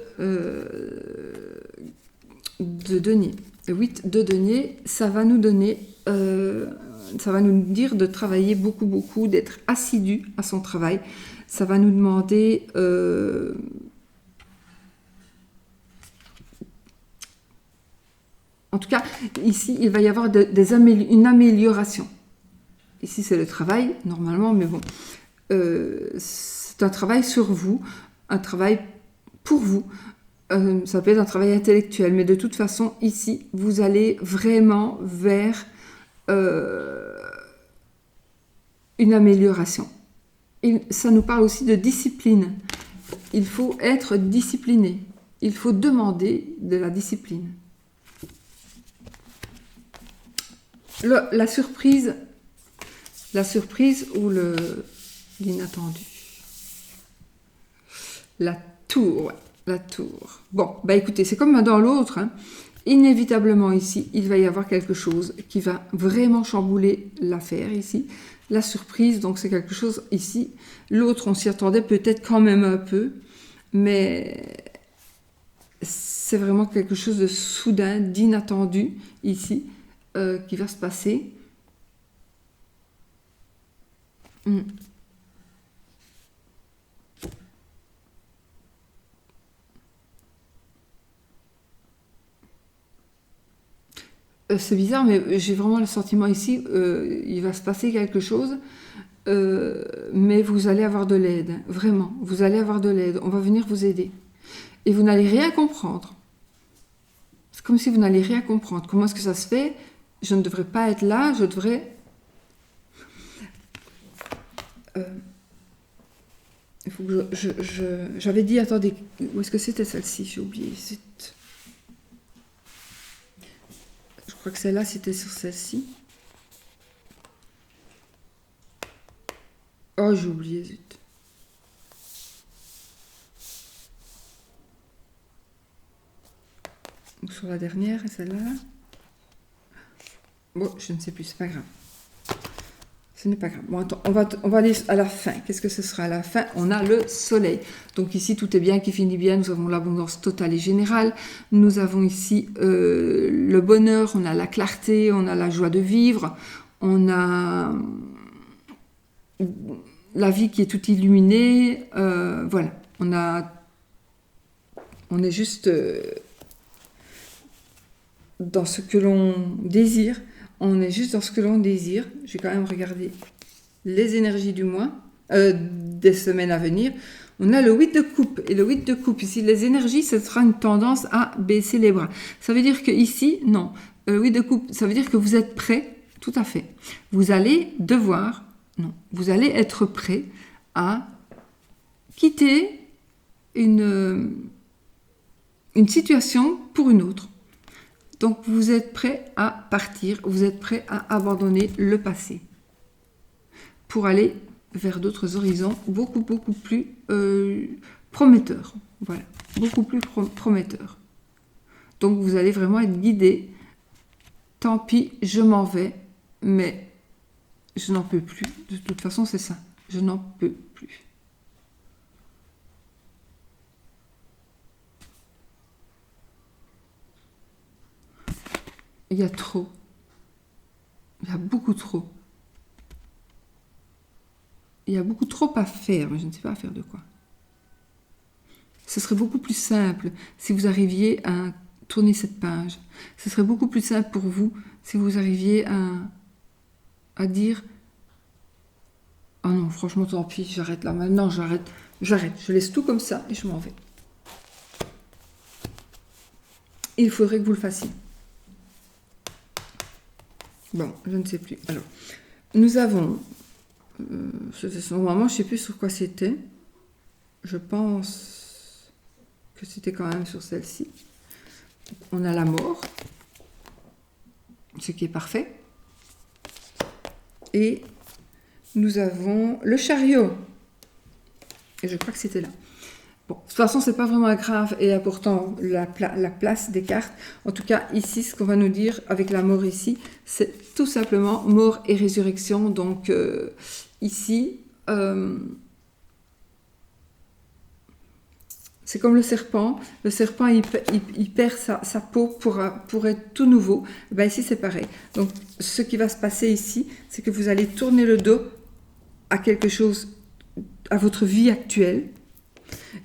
denier. Le 8 de denier, ça va nous donner, ça va nous dire de travailler beaucoup, d'être assidu à son travail. Ça va nous demander en tout cas, ici, il va y avoir une amélioration. Ici, c'est le travail, normalement, mais bon. C'est un travail sur vous, un travail pour vous. Ça peut être un travail intellectuel, mais de toute façon, ici, vous allez vraiment vers une amélioration. Et ça nous parle aussi de discipline. Il faut être discipliné. Il faut demander de la discipline. La surprise ou l'inattendu. La tour, ouais, la tour. Bon, bah écoutez, c'est comme dans l'autre, hein. Inévitablement ici, il va y avoir quelque chose qui va vraiment chambouler l'affaire ici. La surprise, donc c'est quelque chose ici. L'autre, on s'y attendait peut-être quand même un peu, mais c'est vraiment quelque chose de soudain, d'inattendu ici, qui va se passer. C'est bizarre, mais j'ai vraiment le sentiment ici, il va se passer quelque chose, mais vous allez avoir de l'aide, vraiment, vous allez avoir de l'aide, on va venir vous aider. Et vous n'allez rien comprendre. C'est comme si vous n'allez rien comprendre. Comment est-ce que ça se fait? Je ne devrais pas être là, je devrais... il faut que j'avais dit, attendez, où est-ce que c'était celle-ci? J'ai oublié. Je crois que celle-là, c'était sur celle-ci. Oh, j'ai oublié, zut. Donc sur la dernière, et celle-là. Bon, je ne sais plus, c'est pas grave. Ce n'est pas grave. Bon, attends, on va aller à la fin. Qu'est-ce que ce sera à la fin? On a le soleil. Donc ici, tout est bien qui finit bien. Nous avons l'abondance totale et générale. Nous avons ici le bonheur, on a la clarté, on a la joie de vivre, on a la vie qui est toute illuminée. Voilà, on est juste dans ce que l'on désire. On est juste dans ce que l'on désire. Je vais quand même regarder les énergies du mois, des semaines à venir. On a le 8 de coupe. Et le 8 de coupe, ici, les énergies, ce sera une tendance à baisser les bras. Ça veut dire que ici, non. Le 8 de coupe, ça veut dire que vous êtes prêt, tout à fait. Vous allez devoir, non, vous allez être prêt à quitter une situation pour une autre. Donc, vous êtes prêt à partir, vous êtes prêt à abandonner le passé pour aller vers d'autres horizons beaucoup, beaucoup plus prometteurs. Voilà, beaucoup plus prometteurs. Donc, vous allez vraiment être guidé. Tant pis, je m'en vais, mais je n'en peux plus. De toute façon, c'est ça. Je n'en peux plus. Il y a trop. Il y a beaucoup trop. Il y a beaucoup trop à faire, mais je ne sais pas à faire de quoi. Ce serait beaucoup plus simple si vous arriviez à tourner cette page. Ce serait beaucoup plus simple pour vous si vous arriviez à dire « Ah non, franchement, tant pis, j'arrête là. Maintenant, j'arrête. Je laisse tout comme ça et je m'en vais. » Il faudrait que vous le fassiez. Bon, je ne sais plus. Alors, nous avons... normalement, je ne sais plus sur quoi c'était. Je pense que c'était quand même sur celle-ci. On a la mort, ce qui est parfait. Et nous avons le chariot. Et je crois que c'était là. Bon, de toute façon, c'est pas vraiment grave et important la place des cartes. En tout cas, ici, ce qu'on va nous dire avec la mort ici, c'est tout simplement mort et résurrection. Donc, ici, c'est comme le serpent. Le serpent, il perd sa peau pour être tout nouveau. Ben, ici, c'est pareil. Donc, ce qui va se passer ici, c'est que vous allez tourner le dos à quelque chose, à votre vie actuelle.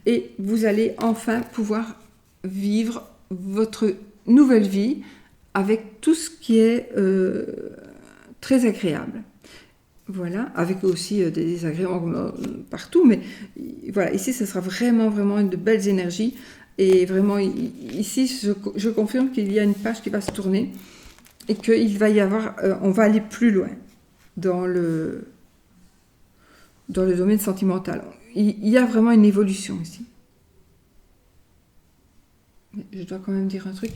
Et vous allez enfin pouvoir vivre votre nouvelle vie avec tout ce qui est très agréable. Voilà, avec aussi des désagréments partout, mais voilà, ici, ce sera vraiment, vraiment de belles énergies. Et vraiment, ici, je confirme qu'il y a une page qui va se tourner et qu'il va y avoir, on va aller plus loin dans le dans le domaine sentimental. Il y a vraiment une évolution ici. Mais je dois quand même dire un truc.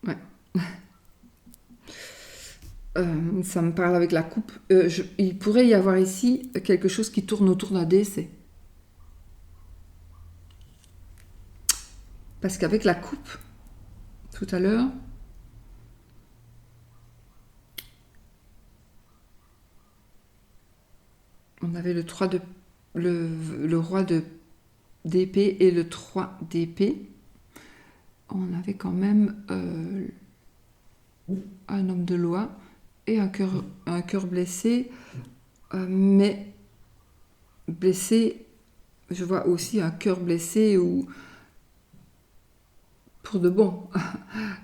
Ouais. Ça me parle avec la coupe. Il pourrait y avoir ici quelque chose qui tourne autour d'un décès. Parce qu'avec la coupe, tout à l'heure, on avait le 3 de le roi d'épée et le 3 d'épée. On avait quand même un homme de loi et un cœur blessé, mais blessé, je vois aussi un cœur blessé ou pour de bon.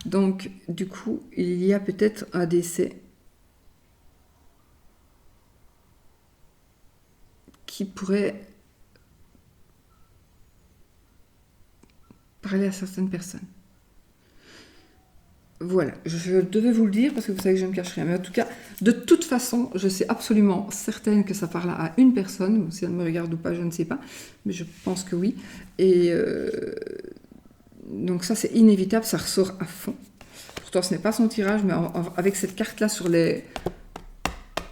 Donc, du coup, il y a peut-être un décès qui pourrait parler à certaines personnes. Voilà, je devais vous le dire parce que vous savez que je ne cache rien. Mais en tout cas, de toute façon, je suis absolument certaine que ça parle à une personne. Si elle me regarde ou pas, je ne sais pas. Mais je pense que oui. Et donc ça, c'est inévitable, ça ressort à fond. Pourtant, ce n'est pas son tirage, mais avec cette carte-là sur les...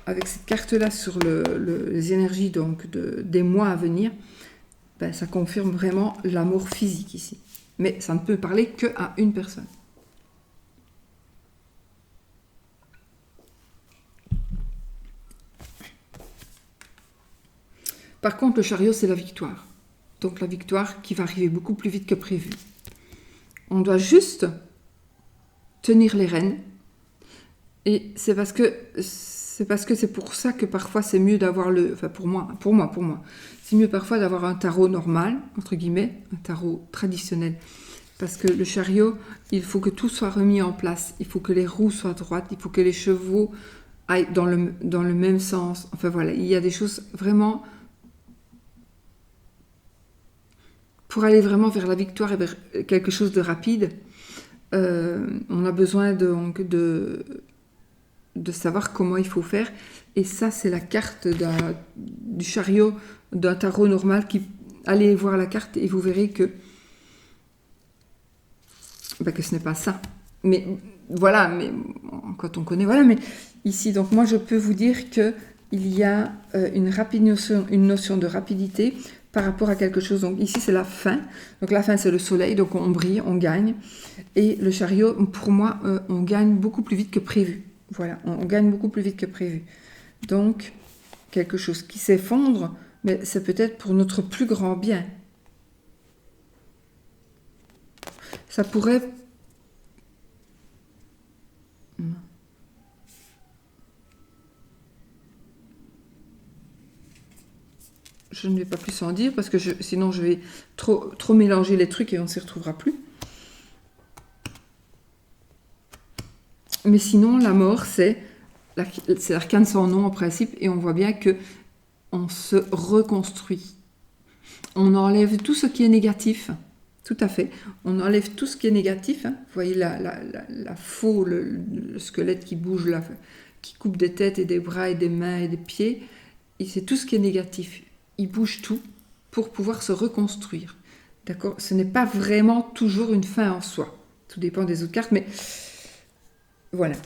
Avec cette carte-là sur les énergies donc des mois à venir, ben, ça confirme vraiment l'amour physique ici. Mais ça ne peut parler qu'à une personne. Par contre, le chariot, c'est la victoire. Donc la victoire qui va arriver beaucoup plus vite que prévu. On doit juste tenir les rênes. Et c'est parce que c'est pour ça que parfois c'est mieux d'avoir enfin pour moi, c'est mieux parfois d'avoir un tarot normal, entre guillemets, un tarot traditionnel. Parce que le chariot, il faut que tout soit remis en place. Il faut que les roues soient droites, il faut que les chevaux aillent dans le même sens. Enfin voilà, il y a des choses vraiment... Pour aller vraiment vers la victoire et vers quelque chose de rapide, on a besoin donc de savoir comment il faut faire. Et ça, c'est la carte du chariot d'un tarot normal. Allez voir la carte et vous verrez que ce n'est pas ça. Mais voilà, mais quand on connaît, voilà. Mais ici, donc moi, je peux vous dire que il y a une notion de rapidité par rapport à quelque chose. Donc ici, c'est la fin. Donc la fin, c'est le soleil. Donc on brille, on gagne. Et le chariot, pour moi, on gagne beaucoup plus vite que prévu. Voilà, on gagne beaucoup plus vite que prévu. Donc, quelque chose qui s'effondre, mais c'est peut-être pour notre plus grand bien. Ça pourrait... Je ne vais pas plus en dire parce que sinon je vais trop mélanger les trucs et on ne s'y retrouvera plus. Mais sinon, la mort, c'est l'arcane sans nom en principe et on voit bien que on se reconstruit. On enlève tout ce qui est négatif. Tout à fait. On enlève tout ce qui est négatif. Hein. Vous voyez la faux, le squelette qui bouge, qui coupe des têtes et des bras et des mains et des pieds. Et c'est tout ce qui est négatif. Il bouge tout pour pouvoir se reconstruire. D'accord ? Ce n'est pas vraiment toujours une fin en soi. Tout dépend des autres cartes, mais voilà.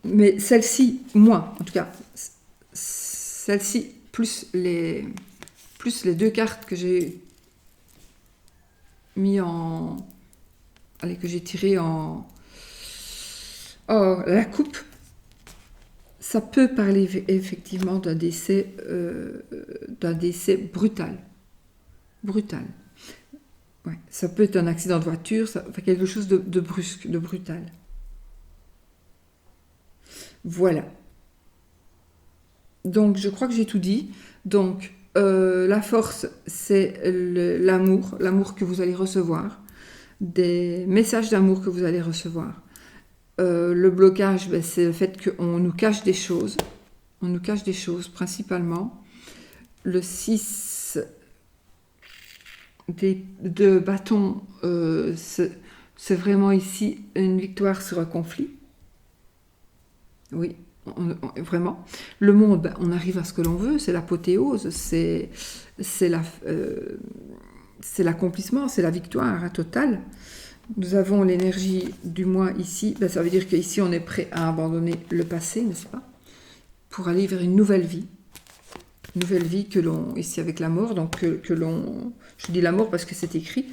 Mais celle-ci, moi, en tout cas, celle-ci, plus les deux cartes que j'ai mis en... Allez, que j'ai tiré en... Oh, la coupe. ça peut parler effectivement d'un décès brutal. Brutal. Ouais. Ça peut être un accident de voiture, ça fait quelque chose de brusque, de brutal. Voilà. Donc, je crois que j'ai tout dit. Donc, la force, c'est l'amour que vous allez recevoir, des messages d'amour que vous allez recevoir. Le blocage, ben, c'est le fait qu'on nous cache des choses. On nous cache des choses, principalement. Le 6 de bâton, c'est vraiment ici une victoire sur un conflit. Oui, vraiment. Le monde, ben, on arrive à ce que l'on veut, c'est l'apothéose, c'est l'accomplissement, c'est la victoire totale. Nous avons l'énergie du moi ici, ben, ça veut dire qu'ici on est prêt à abandonner le passé, n'est-ce pas? Pour aller vers une nouvelle vie. Une nouvelle vie que l'on, ici avec la mort, donc que l'on, je dis la mort parce que c'est écrit.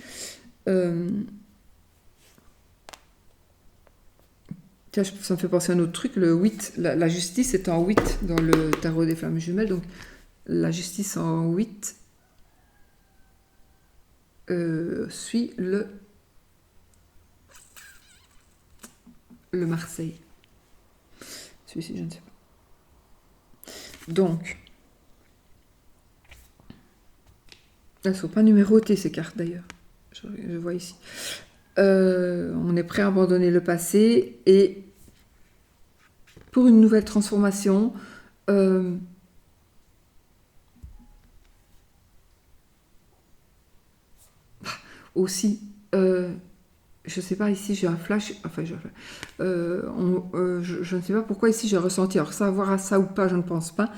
Tiens, ça me fait penser à un autre truc, le 8, la justice est en 8 dans le tarot des flammes jumelles, donc la justice en 8 suit le Marseille. Celui-ci, je ne sais pas. Donc, elles ne sont pas numérotées ces cartes d'ailleurs. Je vois ici. On est prêt à abandonner le passé et pour une nouvelle transformation. Aussi, je ne sais pas, ici j'ai un flash, enfin je ne sais pas pourquoi ici j'ai ressenti, alors savoir à ça ou pas, je ne pense pas.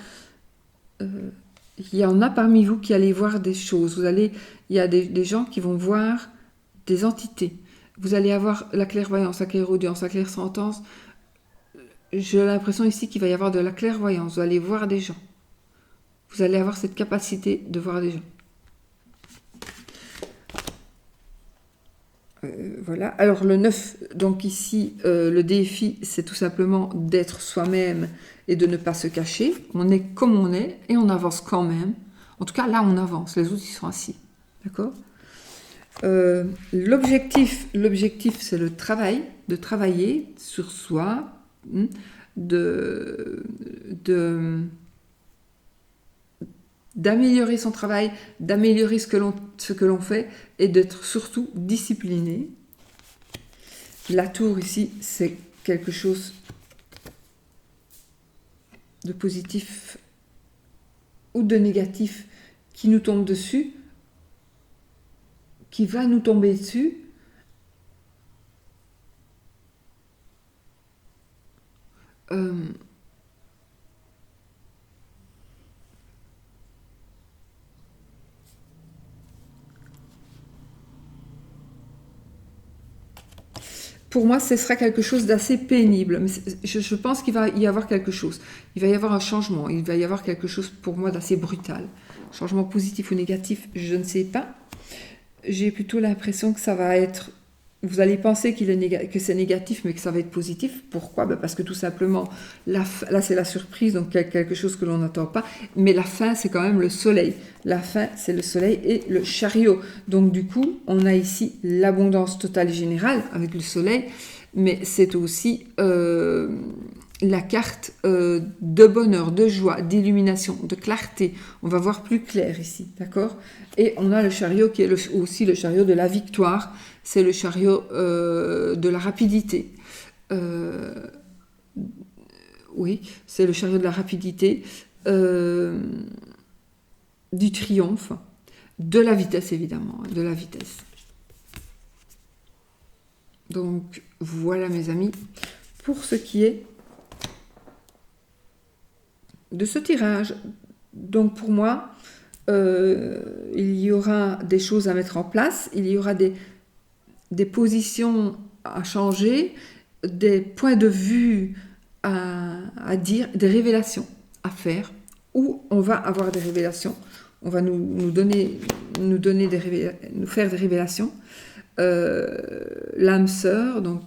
Il y en a parmi vous qui allez voir des choses, il y a des gens qui vont voir des entités, vous allez avoir la clairvoyance, la clairaudience, la clairsentence. J'ai l'impression ici qu'il va y avoir de la clairvoyance, vous allez voir des gens, vous allez avoir cette capacité de voir des gens. Voilà. Alors le 9, donc ici, le défi, c'est tout simplement d'être soi-même et de ne pas se cacher. On est comme on est et on avance quand même. En tout cas, là, on avance. Les autres, ils sont assis. D'accord ? L'objectif, c'est le travail, de travailler sur soi, d'améliorer son travail, d'améliorer ce que l'on fait et d'être surtout discipliné. La tour ici, c'est quelque chose de positif ou de négatif qui nous tombe dessus, qui va nous tomber dessus. Pour moi, ce sera quelque chose d'assez pénible. Mais je pense qu'il va y avoir quelque chose. Il va y avoir un changement. Il va y avoir quelque chose pour moi d'assez brutal. Changement positif ou négatif, je ne sais pas. J'ai plutôt l'impression que ça va être... Vous allez penser que c'est négatif, mais que ça va être positif. Pourquoi ? Parce que tout simplement, là c'est la surprise, donc quelque chose que l'on n'attend pas. Mais la fin, c'est quand même le soleil. La fin, c'est le soleil et le chariot. Donc du coup, on a ici l'abondance totale et générale avec le soleil, mais c'est aussi la carte de bonheur, de joie, d'illumination, de clarté. On va voir plus clair ici, d'accord ? Et on a le chariot qui est aussi le chariot de la victoire. C'est le chariot de la rapidité. Oui, c'est le chariot de la rapidité, du triomphe, de la vitesse évidemment, de la vitesse. Donc voilà mes amis, pour ce qui est de ce tirage. Donc pour moi, il y aura des choses à mettre en place, il y aura des positions à changer, des points de vue à dire, des révélations à faire, où on va avoir des révélations, on va nous faire des révélations. L'âme sœur, donc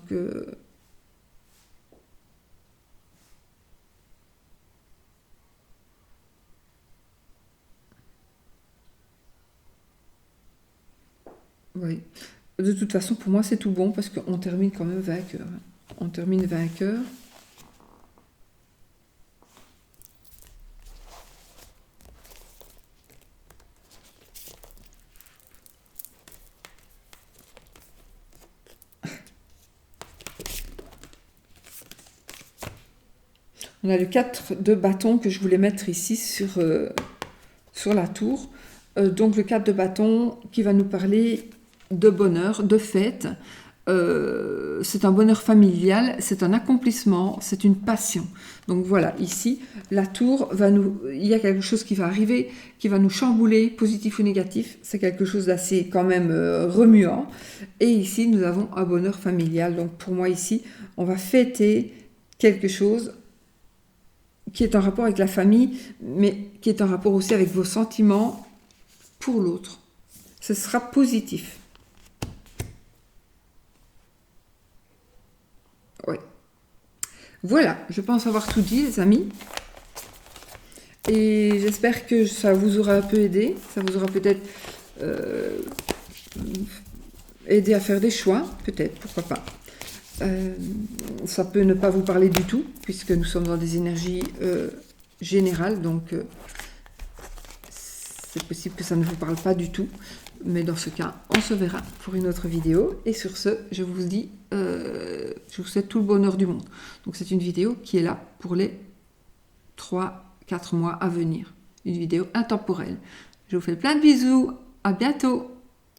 Oui. De toute façon, pour moi, c'est tout bon parce qu'on termine quand même vainqueur. On termine vainqueur. On a le 4 de bâton que je voulais mettre ici sur la tour. Donc le 4 de bâton qui va nous parler de bonheur, de fête. C'est un bonheur familial, c'est un accomplissement, c'est une passion. Donc voilà, ici, la tour va nous... Il y a quelque chose qui va arriver, qui va nous chambouler, positif ou négatif. C'est quelque chose d'assez quand même remuant. Et ici, nous avons un bonheur familial. Donc pour moi, ici, on va fêter quelque chose qui est en rapport avec la famille, mais qui est en rapport aussi avec vos sentiments pour l'autre. Ce sera positif. Ouais. Voilà, je pense avoir tout dit, les amis. Et j'espère que ça vous aura un peu aidé. Ça vous aura peut-être aidé à faire des choix, peut-être, pourquoi pas. Ça peut ne pas vous parler du tout, puisque nous sommes dans des énergies générales, donc c'est possible que ça ne vous parle pas du tout. Mais dans ce cas, on se verra pour une autre vidéo. Et sur ce, je vous dis, je vous souhaite tout le bonheur du monde. Donc c'est une vidéo qui est là pour les 3-4 mois à venir. Une vidéo intemporelle. Je vous fais plein de bisous. À bientôt.